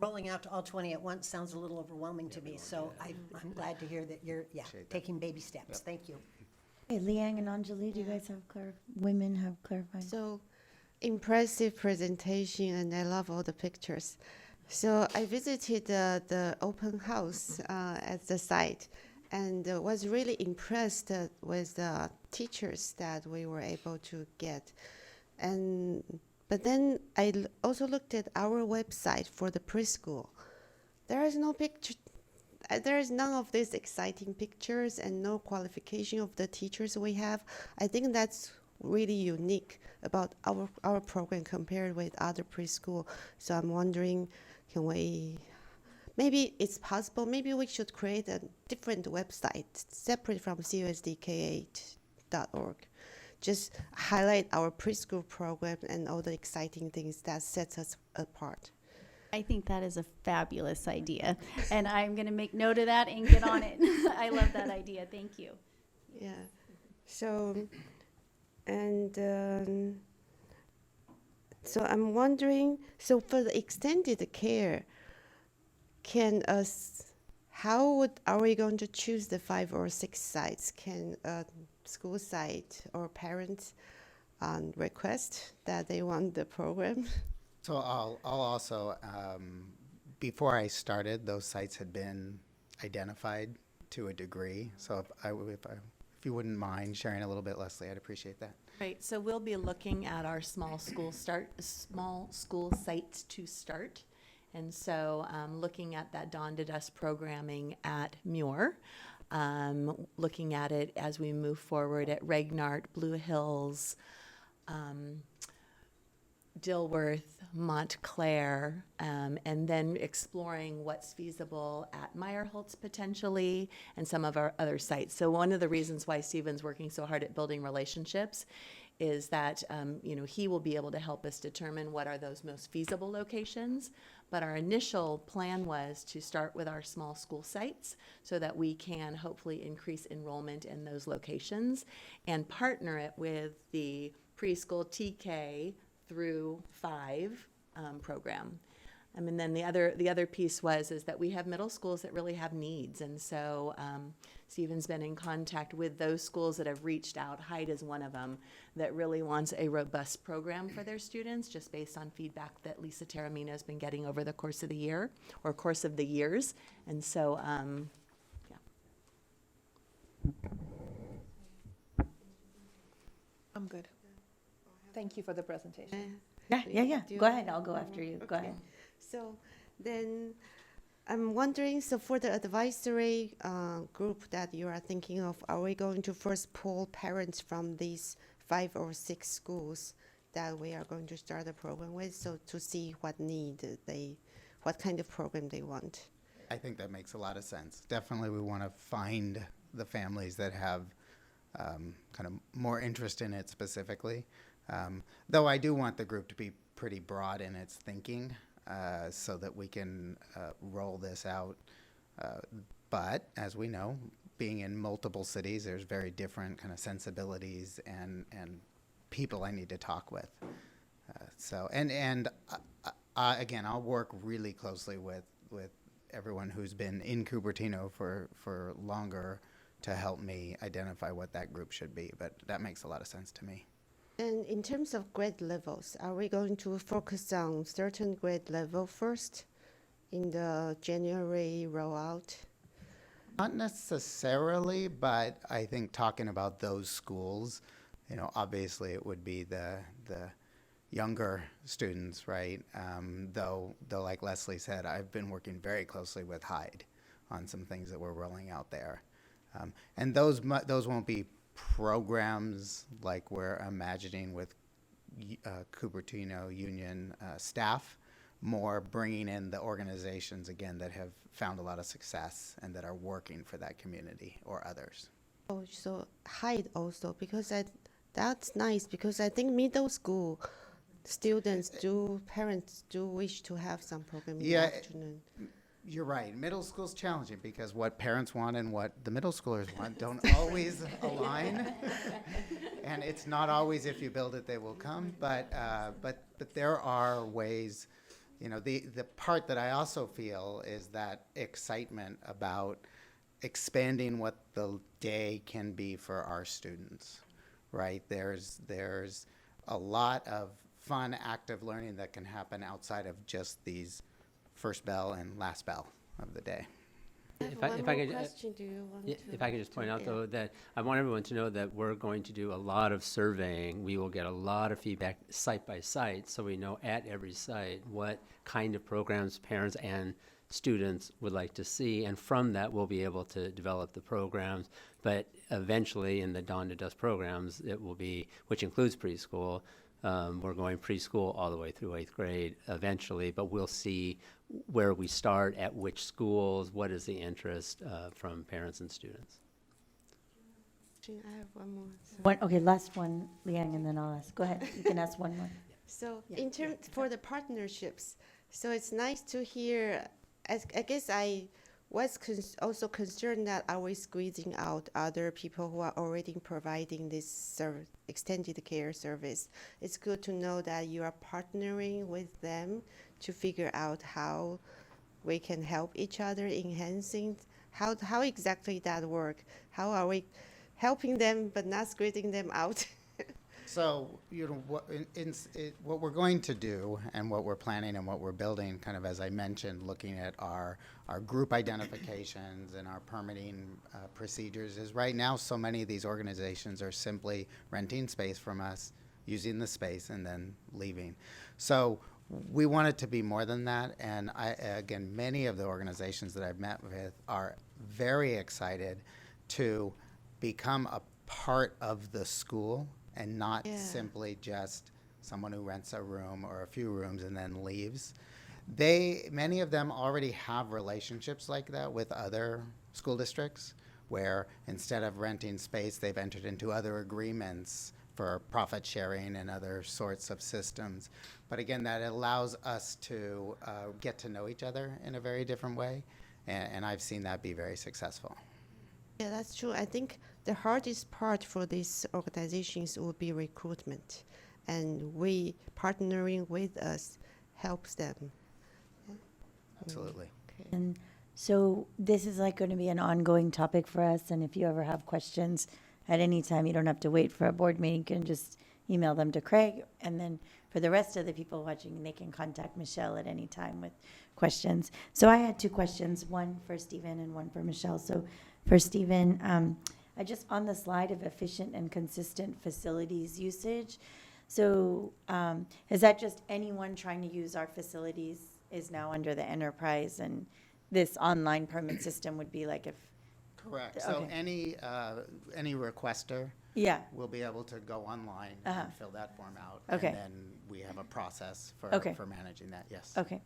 Rolling out to all 20 at once sounds a little overwhelming to me, so I'm glad to hear that you're, Appreciate that. taking baby steps. Thank you. Hey, Leanne and Anjali, do you guys have women have clarified? So impressive presentation, and I love all the pictures. So I visited the open house at the site, and was really impressed with the teachers that we were able to get. But then I also looked at our website for the preschool. There is no picture. There is none of these exciting pictures and no qualification of the teachers we have. I think that's really unique about our program compared with other preschool. So I'm wondering, maybe it's possible, maybe we should create a different website separate from CUSDK8.org. Just highlight our preschool program and all the exciting things that sets us apart. I think that is a fabulous idea, and I'm going to make note of that and get on it. I love that idea. Thank you. Yeah. So, and so I'm wondering, so for the extended care, are we going to choose the 5 or 6 sites? Can a school site or parents request that they want the program? So I'll also, before I started, those sites had been identified to a degree. So if you wouldn't mind sharing a little bit, Leslie, I'd appreciate that. Right, so we'll be looking at our small school sites to start. And so looking at that dawn to dusk programming at Muir, looking at it as we move forward at Regnart, Blue Hills, Dilworth, Montclair, and then exploring what's feasible at Meyerholtz potentially and some of our other sites. So one of the reasons why Stephen's working so hard at building relationships is that he will be able to help us determine what are those most feasible locations. But our initial plan was to start with our small school sites so that we can hopefully increase enrollment in those locations and partner it with the preschool TK through 5 program. And then the other piece is that we have middle schools that really have needs, and so Stephen's been in contact with those schools that have reached out. Hyde is one of them that really wants a robust program for their students, just based on feedback that Lisa Taramina has been getting over the course of the year or course of the years, and so yeah. I'm good. Thank you for the presentation. Yeah. Go ahead. I'll go after you. Go ahead. So then I'm wondering, so for the advisory group that you are thinking of, are we going to first pull parents from these 5 or 6 schools that we are going to start the program with, so to see what kind of program they want? I think that makes a lot of sense. Definitely we want to find the families that have kind of more interest in it specifically. Though I do want the group to be pretty broad in its thinking so that we can roll this out. But as we know, being in multiple cities, there's very different kind of sensibilities and people I need to talk with. Again, I'll work really closely with everyone who's been in Cupertino for longer to help me identify what that group should be. But that makes a lot of sense to me. And in terms of grade levels, are we going to focus on certain grade level first in the January rollout? Not necessarily, but I think talking about those schools, obviously it would be the younger students, right? Though like Leslie said, I've been working very closely with Hyde on some things that we're rolling out there. And those won't be programs like we're imagining with Cupertino Union staff, more bringing in the organizations, again, that have found a lot of success and that are working for that community or others. Oh, so Hyde also, because that's nice, because I think middle school, parents do wish to have some program in Yeah, the afternoon. You're right. Middle school's challenging because what parents want and what the middle schoolers want don't always align. And it's not always if you build it, they will come. But there are ways, you know, the part that I also feel is that excitement about expanding what the day can be for our students, right? There's a lot of fun, active learning that can happen outside of just these first bell and last bell of the day. If One I more could, question, do you want yeah, to? if I could just point out, yeah. though, that I want everyone to know that we're going to do a lot of surveying. We will get a lot of feedback site by site, so we know at every site what kind of programs parents and students would like to see, and from that, we'll be able to develop the programs. But eventually, in the Dawn to Dusk programs, it will be, which includes preschool, we're going preschool all the way through 8th grade eventually, but we'll see where we start, at which schools, what is the interest from parents and students. I have one more. So, Okay, last one, Liang, and then I'll ask. Go ahead, you can ask one more. so in terms for the partnerships, so it's nice to hear. I guess I was also concerned that are we squeezing out other people who are already providing this extended care service. It's good to know that you are partnering with them to figure out how we can help each other, enhancing how exactly that work. How are we helping them but not squeezing them out? So, you know, what we're going to do and what we're planning and what we're building, kind of as I mentioned, looking at our group identifications and our permitting procedures, is right now so many of these organizations are simply renting space from us, using the space, and then leaving. So we want it to be more than that. And again, many of the organizations that I've met with are very excited to become a part of the school and not simply just someone who rents a room or a few rooms and then leaves. Many of them already have relationships like that with other school districts, where instead of renting space, they've entered into other agreements for profit sharing and other sorts of systems. But again, that allows us to get to know each other in a very different way, and I've seen that be very successful. Yeah, that's true. I think the hardest part for these organizations will be recruitment, and we partnering with us helps them. Absolutely. Okay. And so this is like going to be an ongoing topic for us, and if you ever have questions at any time, you don't have to wait for a board meeting. You can just email them to Craig, and then for the rest of the people watching, they can contact Michelle at any time with questions. So I had two questions, one for Stephen and one for Michelle. So for Stephen, I just, on the slide of efficient and consistent facilities usage, so is that just anyone trying to use our facilities is now under the enterprise, and this online permit system would be like if, Correct. So Okay. any requester yeah, will be able to go online Uh-huh. and fill that form out. Okay. And then we have a process Okay. for managing that, yes. okay.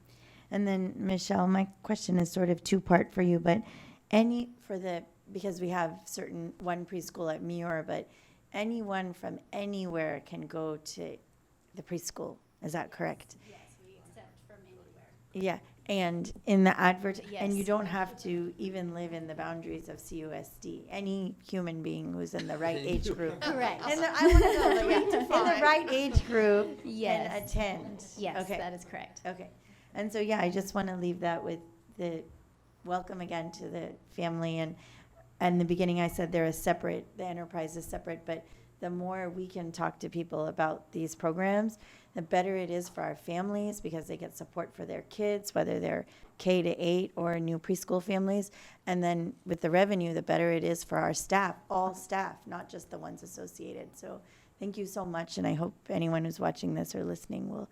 And then Michelle, my question is sort of two-part for you, but because we have one preschool at Muir, but anyone from anywhere can go to the preschool, is that correct? Yes, we accept from anywhere. Yeah, and in the and you Yes. don't have to even live in the boundaries of CUSD. Any human being who's in the right age group. Correct. I want to know, like, in the right age group Yes. can attend. Yes, Okay. that is correct. Okay, and so, yeah, I just want to leave that with the welcome again to the family, and in the beginning I said the enterprise is separate, but the more we can talk to people about these programs, the better it is for our families, because they get support for their kids, whether they're K-8 or new preschool families, and then with the revenue, the better it is for our staff, all staff, not just the ones associated. So thank you so much, and I hope anyone who's watching this or listening will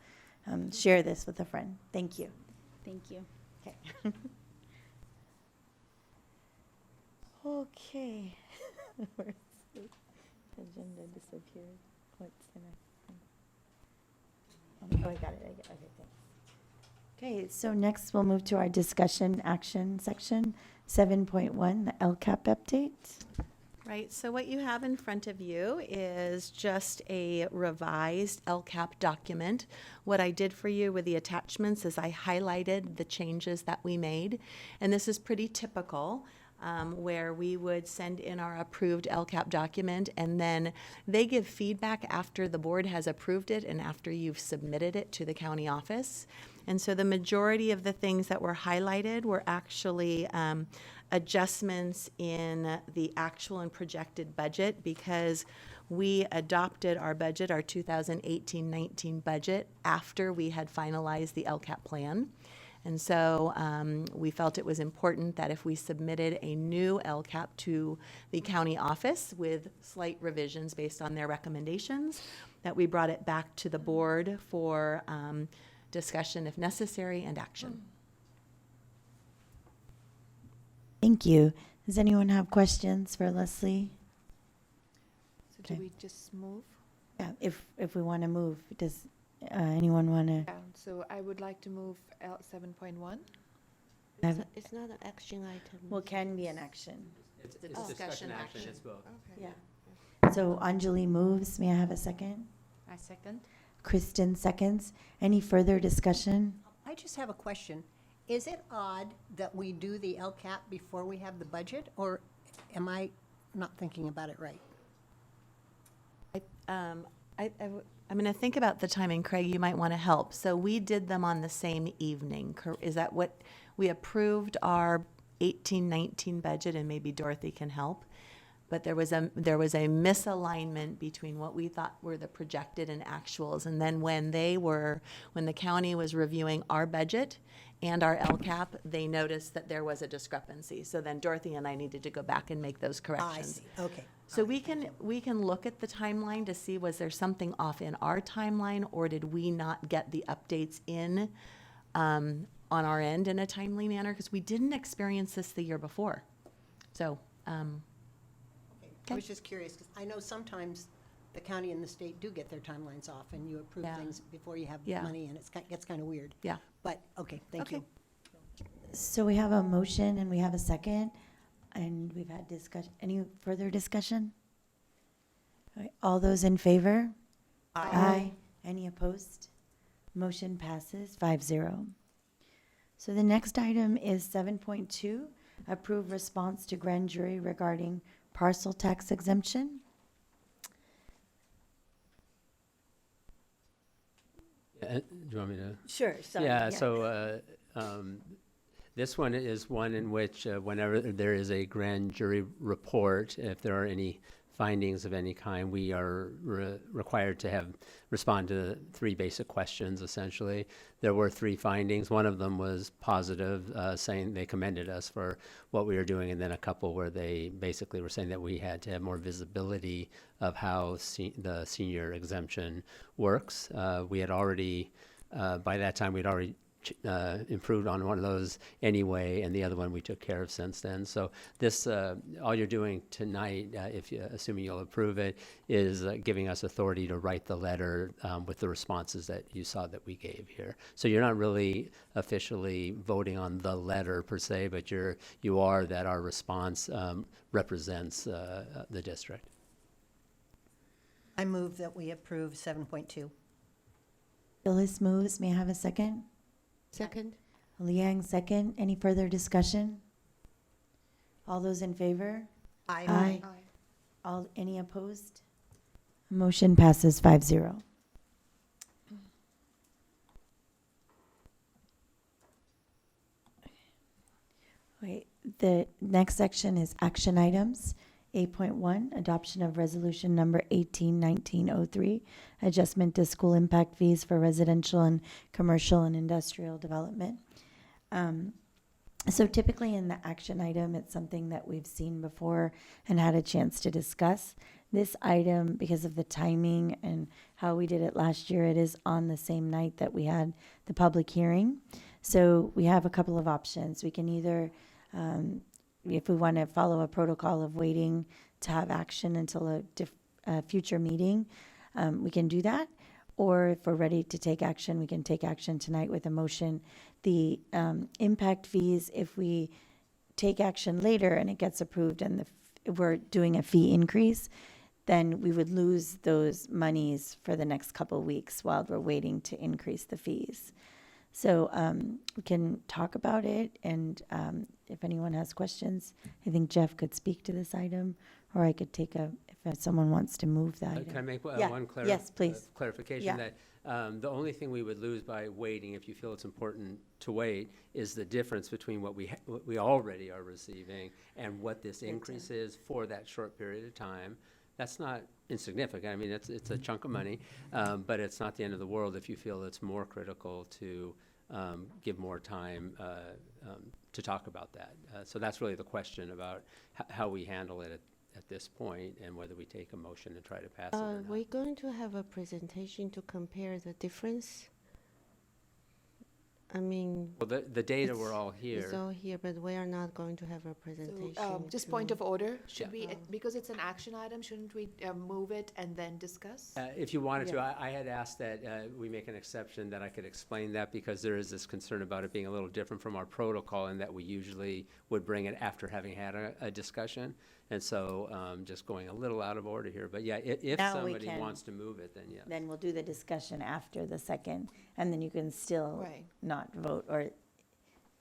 share this with a friend. Thank you. Thank you. Okay. Okay. Where's the agenda disappeared? What's the next thing? Oh, I got it. Okay, thanks. Okay, so next we'll move to our discussion action section, 7.1, the LCAP update. Right, so what you have in front of you is just a revised LCAP document. What I did for you with the attachments is I highlighted the changes that we made, and this is pretty typical, where we would send in our approved LCAP document, and then they give feedback after the board has approved it and after you've submitted it to the county office. And so the majority of the things that were highlighted were actually adjustments in the actual and projected budget, because we adopted our budget, our 2018-19 budget, after we had finalized the LCAP plan. And so we felt it was important that if we submitted a new LCAP to the county office with slight revisions based on their recommendations, that we brought it back to the board for discussion if necessary and action. Thank you. Does anyone have questions for Leslie? So Okay. do we just move? Yeah, if we want to move, does anyone want to? Yeah, so I would like to move L 7.1. It's not an action item. Well, can be an action. It's discussion discussion action, action. it's both. Yeah. So Anjali moves. May I have a second? I second. Kristen seconds. Any further discussion? I just have a question. Is it odd that we do the LCAP before we have the budget, or am I not thinking about it right? I'm going to think about the timing. Craig, you might want to help. So we did them on the same evening. Is that what we approved our 18-19 budget, and maybe Dorothy can help? But there was a misalignment between what we thought were the projected and actuals. And then when the county was reviewing our budget and our LCAP, they noticed that there was a discrepancy. So then Dorothy and I needed to go back and make those corrections. I see, okay. So we can look at the timeline to see, was there something off in our timeline, or did we not get the updates in on our end in a timely manner? Because we didn't experience this the year before. So, I was just curious, because I know sometimes the county and the state do get their timelines off, and you approve Yeah. things before you have Yeah. money, and it gets kind of weird. yeah. But, okay, thank you. Okay. So we have a motion and we have a second, and we've had discussion. Any further discussion? All right, all those in favor? Aye. Any opposed? Motion passes 5-0. So the next item is 7.2, approve response to grand jury regarding parcel tax exemption. Do you want me to? Sure, Yeah, so this one is one in which whenever there is a grand jury report, if there are any findings of any kind, we are required to respond to 3 basic questions, essentially. There were 3 findings. One of them was positive, saying they commended us for what we were doing, and then a couple where they basically were saying that we had to have more visibility of how the senior exemption works. We had already, by that time, we'd already improved on one of those anyway, and the other one we took care of since then. So this, all you're doing tonight, assuming you'll approve it, is giving us authority to write the letter with the responses that you saw that we gave here. So you're not really officially voting on the letter per se, but you are that our response represents the district. I move that we approve 7.2. Phyllis moves. May I have a second? Second. Liang, second. Any further discussion? All those in favor? Aye. Any opposed? Motion passes 5-0. Okay, the next section is action items. 8.1, adoption of resolution number 181903, adjustment to school impact fees for residential and commercial and industrial development. So typically in the action item, it's something that we've seen before and had a chance to discuss. This item, because of the timing and how we did it last year, it is on the same night that we had the public hearing. So we have a couple of options. We can either, if we want to follow a protocol of waiting to have action until a future meeting, we can do that. Or if we're ready to take action, we can take action tonight with a motion. The impact fees, if we take action later and it gets approved and if we're doing a fee increase, then we would lose those monies for the next couple weeks while we're waiting to increase the fees. So we can talk about it, and if anyone has questions, I think Jeff could speak to this item, or I could take if someone wants to move that Can I item. make Yeah. one Yes, please. clarification? Yeah. That the only thing we would lose by waiting, if you feel it's important to wait, is the difference between what we already are receiving and what this increase is for that short period of time. That's not insignificant. I mean, it's a chunk of money, but it's not the end of the world if you feel it's more critical to give more time to talk about that. So that's really the question about how we handle it at this point, and whether we take a motion to try to pass it or not. We're going to have a presentation to compare the difference. I mean, Well, the data were all it's here. all here, but we are not going to have a presentation. Just to- point of order, should Yeah. we, because it's an action item, shouldn't we move it and then discuss? If you wanted to, I had asked that we make an exception, that I could explain that, because there is this concern about it being a little different from our protocol, and that we usually would bring it after having had a discussion. And so just going a little out of order here. But yeah, if Now we somebody can. wants to move it, then yeah. Then we'll do the discussion after the second, and then you can still Right. not vote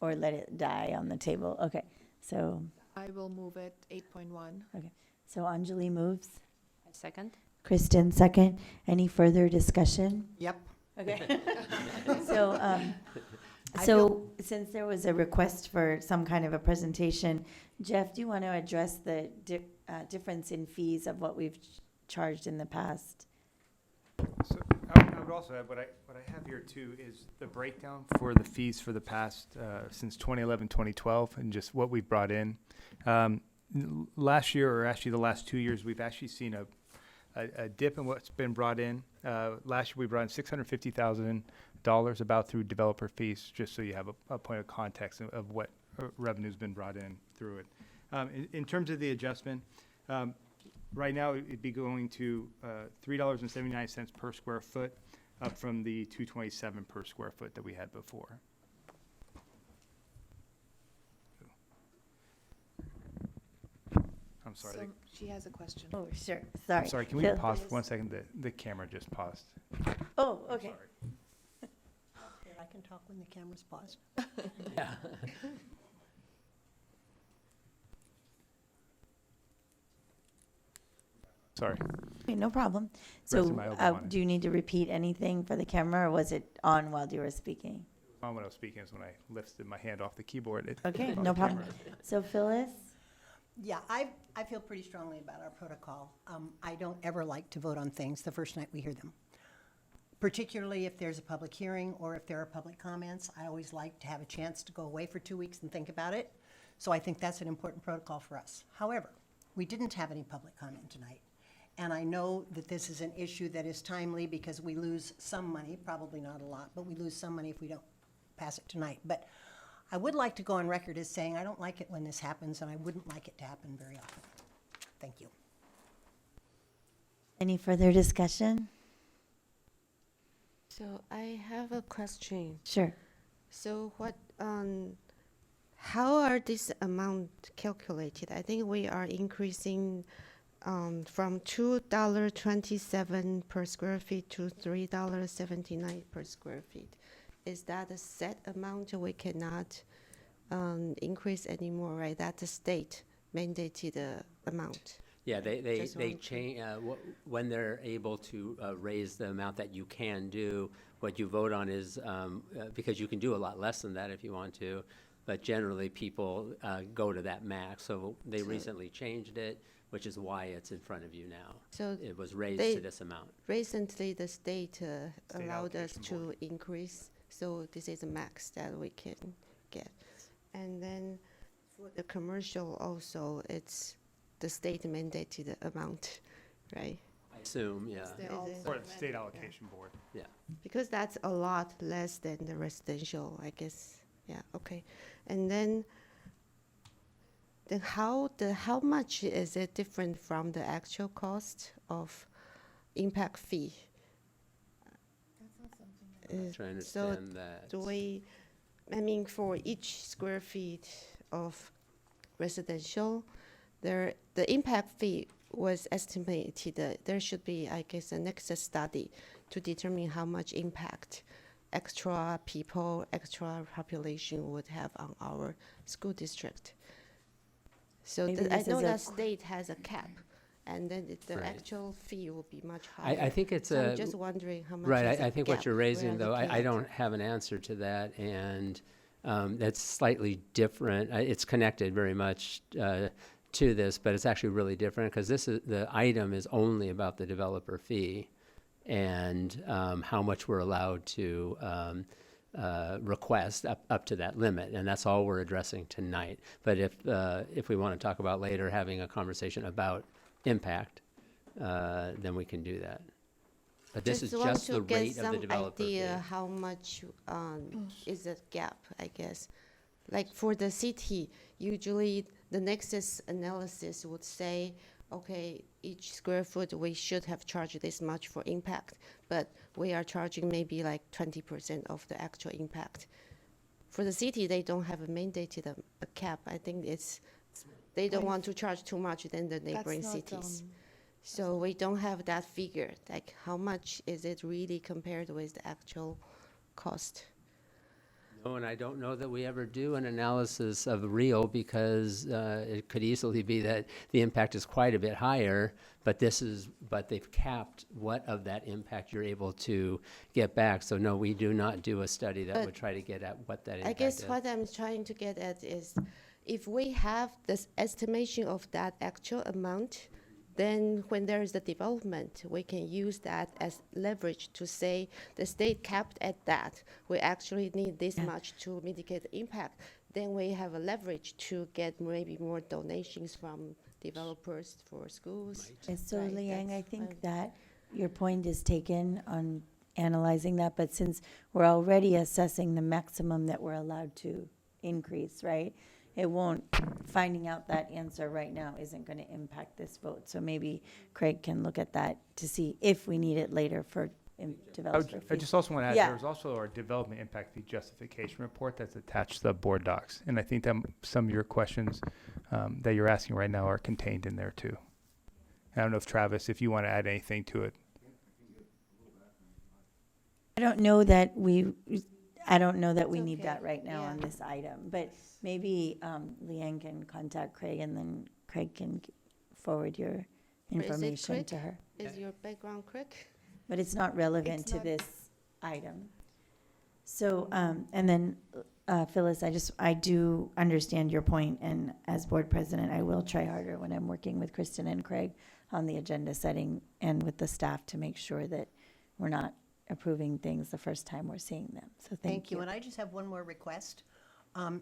or let it die on the table. Okay, so, I will move it, 8.1. so Anjali moves, Second? Kristen second. Any further discussion? Yep. Okay. So, so since there was a request for some kind of a presentation, Jeff, do you want to address the difference in fees of what we've charged in the past? So I would also add, what I have here too is the breakdown for the fees for the past, since 2011, 2012, and just what we've brought in. Last year, or actually the last 2 years, we've actually seen a dip in what's been brought in. Last year, we brought in $650,000 about through developer fees, just so you have a point of context of what revenue's been brought in through it. In terms of the adjustment, right now, it'd be going to $3.79 per square foot, up from the $2.27 per square foot that we had before. I'm sorry. So she has a question. Oh, sure, sorry. Sorry, can we Phil- pause 1 second? The camera just paused. Oh, okay. I can talk when the camera's paused. Yeah. Sorry. Okay, no problem. Resting So, my elbow on it. do you need to repeat anything for the camera, or was it on while you were speaking? When I was speaking is when I lifted my hand off the keyboard. It Okay, on no the problem. camera. So Phyllis? Yeah, I feel pretty strongly about our protocol. I don't ever like to vote on things the first night we hear them, particularly if there's a public hearing or if there are public comments. I always like to have a chance to go away for 2 weeks and think about it. So I think that's an important protocol for us. However, we didn't have any public comment tonight. And I know that this is an issue that is timely because we lose some money, probably not a lot, but we lose some money if we don't pass it tonight. But I would like to go on record as saying I don't like it when this happens, and I wouldn't like it to happen very often. Thank you. Any further discussion? So I have a question. Sure. So how are this amount calculated? I think we are increasing from $2.27 per square feet to $3.79 per square feet. Is that a set amount we cannot increase anymore, right? That's a state mandated amount. Yeah, they Just one change, when they're able to raise the amount that you can do, what you vote on is, because you can do a lot less than that if you want to, but generally people go to that max. So they recently changed it, which is why it's in front of you now. So It was raised they- to this amount. recently the state allowed us allocation to board. increase, so this is a max that we can get. And then for the commercial also, it's the state mandated amount, right? I assume, yeah. They Is also it- Or the state allocation board. Because that's a lot less than the residential, I guess. Yeah, okay. And then how much is it different from the actual cost of impact fee? Trying to So understand that. do we, I mean, for each square feet of residential, the impact fee was estimated. There should be, I guess, a nexus study to determine how much impact extra people, extra population would have on our school district. So Maybe I this know is a that state has a cap, and then the Right. actual fee will be much higher. I think it's So a. I'm just wondering how much Right, is the I think what gap you're we raising, are though, looking I at. don't have an answer to that, and that's slightly different. It's connected very much to this, but it's actually really different, because the item is only about the developer fee and how much we're allowed to request up to that limit, and that's all we're addressing tonight. But if we want to talk about later having a conversation about impact, then we can do that. But this is want just to the get rate of the some developer fee. idea how much is the gap, I guess. Like for the city, usually the nexus analysis would say, okay, each square foot we should have charged this much for impact, but we are charging maybe like 20% of the actual impact. For the city, they don't have a mandated a cap. I think they don't want to charge too much than the neighboring cities. So we don't have that figure, like how much is it really compared with the actual cost? No, and I don't know that we ever do an analysis of real, because it could easily be that the impact is quite a bit higher, but they've capped what of that impact you're able to get back. So no, we do not do a study that But would try to get at what that I impact guess is. what I'm trying to get at is, if we have this estimation of that actual amount, then when there is a development, we can use that as leverage to say the state capped at that. We actually need this much to mitigate the impact. Then we have a leverage to get maybe more donations from developers for schools. And so, Right, Liang, I that's think fine. that your point is taken on analyzing that, but since we're already assessing the maximum that we're allowed to increase, right? It won't, finding out that answer right now isn't going to impact this vote. So maybe Craig can look at that to see if we need it later for developer I fee. just also want to add, Yeah. there's also our development impact fee justification report that's attached to the board docs. And I think that some of your questions that you're asking right now are contained in there too. I don't know if Travis, if you want to add anything to it. I don't know that we need okay. that right now on Yeah. this item, but maybe Liang can contact Craig, and then Craig can forward your Is it information Craig? to her. Is your background correct? But it's not relevant It's to not- this item. So, and then, Phyllis, I do understand your point, and as board president, I will try harder when I'm working with Kristen and Craig on the agenda setting and with the staff to make sure that we're not approving things the first time we're seeing them. So thank you. And I just have one more request.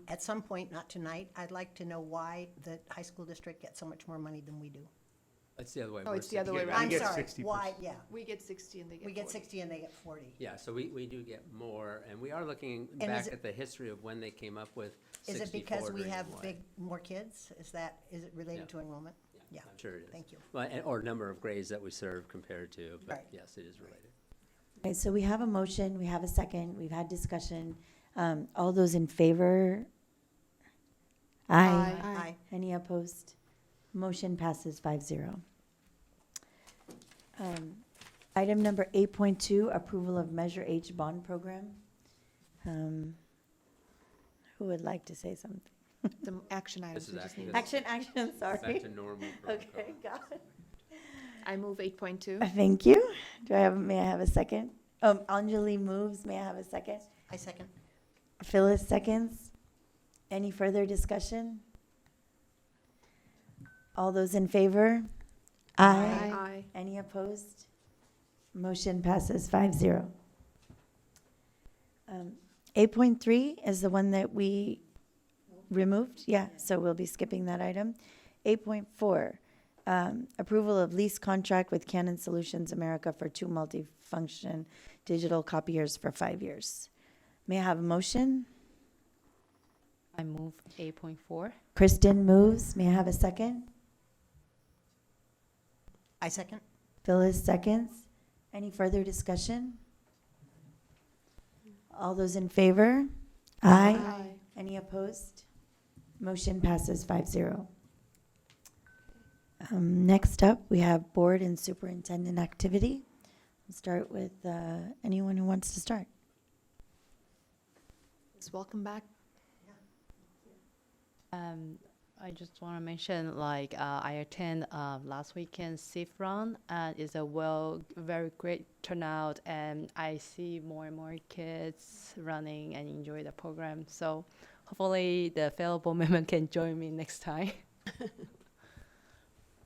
At some point, not tonight, I'd like to know why the high school district gets so much more money than we do. It's the other way. Oh, we're it's the other way sitting- around. I'm get sorry, 60%. why, yeah. We get 60 and they get We get 40. 60 and they get 40. Yeah, so we do get more, and we are looking And is back it- at the history of when they came up with Is 64 it because we have during more kids? Is it related Yeah. to enrollment? Yeah. I'm sure it is. Thank you. Well, or number of grades that we serve compared to, but Right. yes, it is related. Okay, so we have a motion, we have a second, we've had discussion. All those in favor? Aye. Aye. Any opposed? Motion passes 5-0. Item number 8.2, approval of Measure H bond program. Who would like to say something? The action items. This is we just actually need- the- Action, sorry. Back to normal protocol. Okay, got it. I move 8.2. Thank you. May I have a second? Anjali moves, may I have a second? I second. Phyllis seconds. Any further discussion? All those in favor? Aye. Aye. Any opposed? Motion passes 5-0. 8.3 is the one that we removed? Yeah, so we'll be skipping that item. 8.4, approval of lease contract with Canon Solutions America for 2 multifunction digital copiers for 5 years. May I have a motion? I move 8.4. Kristen moves. May I have a second? I second. Phyllis seconds. Any further discussion? All those in favor? Aye. Any opposed? Motion passes 5-0. Next up, we have board and superintendent activity. We'll start with anyone who wants to start. Welcome back. I just want to mention, like, I attend last weekend SIF run, and it's a very great turnout, and I see more and more kids running and enjoy the program. So hopefully the fellow board member can join me next time.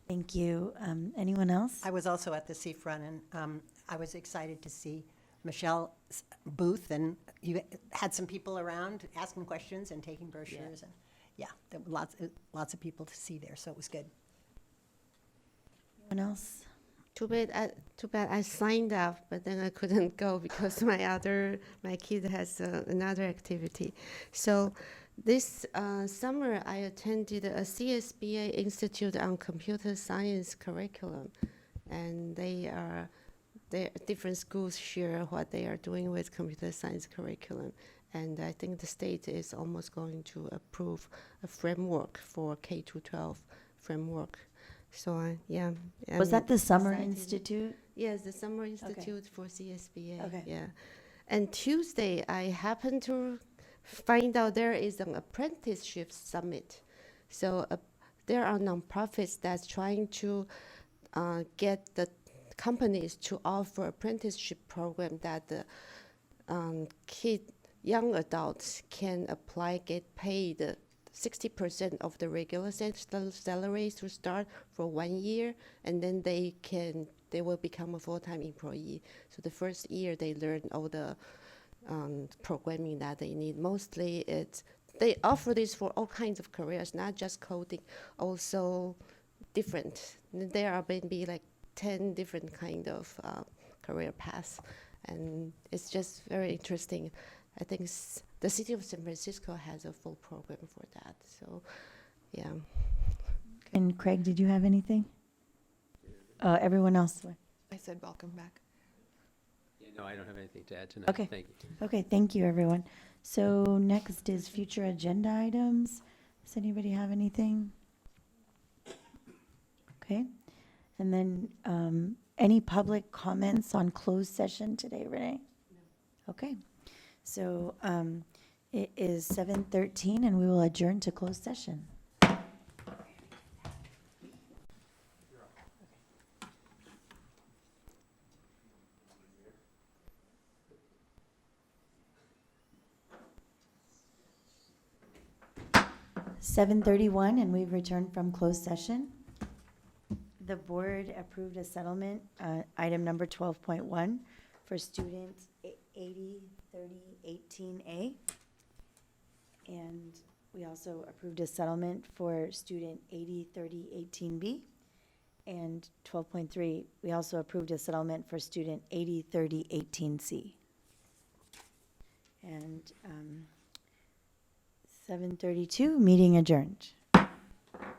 Thank you. Anyone else? I was also at the CF Run, and I was excited to see Michelle's booth, and you had some people around asking questions and taking brochures, and yeah, there were lots of people to see there, so it was good. Anyone else? Too bad I signed up, but then I couldn't go because my kid has another activity. So this summer I attended a CSBA Institute on Computer Science curriculum, and different schools share what they are doing with computer science curriculum. And I think the state is almost going to approve a framework for K-12 framework. So yeah. Was that the Summer excited. Institute? Yes, the Summer Institute for CSBA. Okay. Yeah. And Tuesday, I happened to find out there is an apprenticeship summit. So there are nonprofits that's trying to get the companies to offer apprenticeship program that the young adults can apply, get paid 60% of the regular salary to start for 1 year, and then they will become a full-time employee. So the first year they learn all the programming that they need. Mostly they offer this for all kinds of careers, not just coding, also different. There are maybe like 10 different kind of career paths, and it's just very interesting. I think the city of San Francisco has a full program for that. So, yeah. And Craig, did you have anything? Everyone else? I said welcome back. Yeah, no, I don't have anything to add tonight. Okay. Thank you. Okay, thank you, everyone. So next is future agenda items. Does anybody have anything? Okay. And then any public comments on closed session today, Renee? No. Okay. So it is 7:13, and we will adjourn to closed session. (7:31), and we've returned from closed session. The board approved a settlement, item number 12.1, for student 803018A. And we also approved a settlement for student 803018B. And 12.3, we also approved a settlement for student 803018C. And 7:32, meeting adjourned.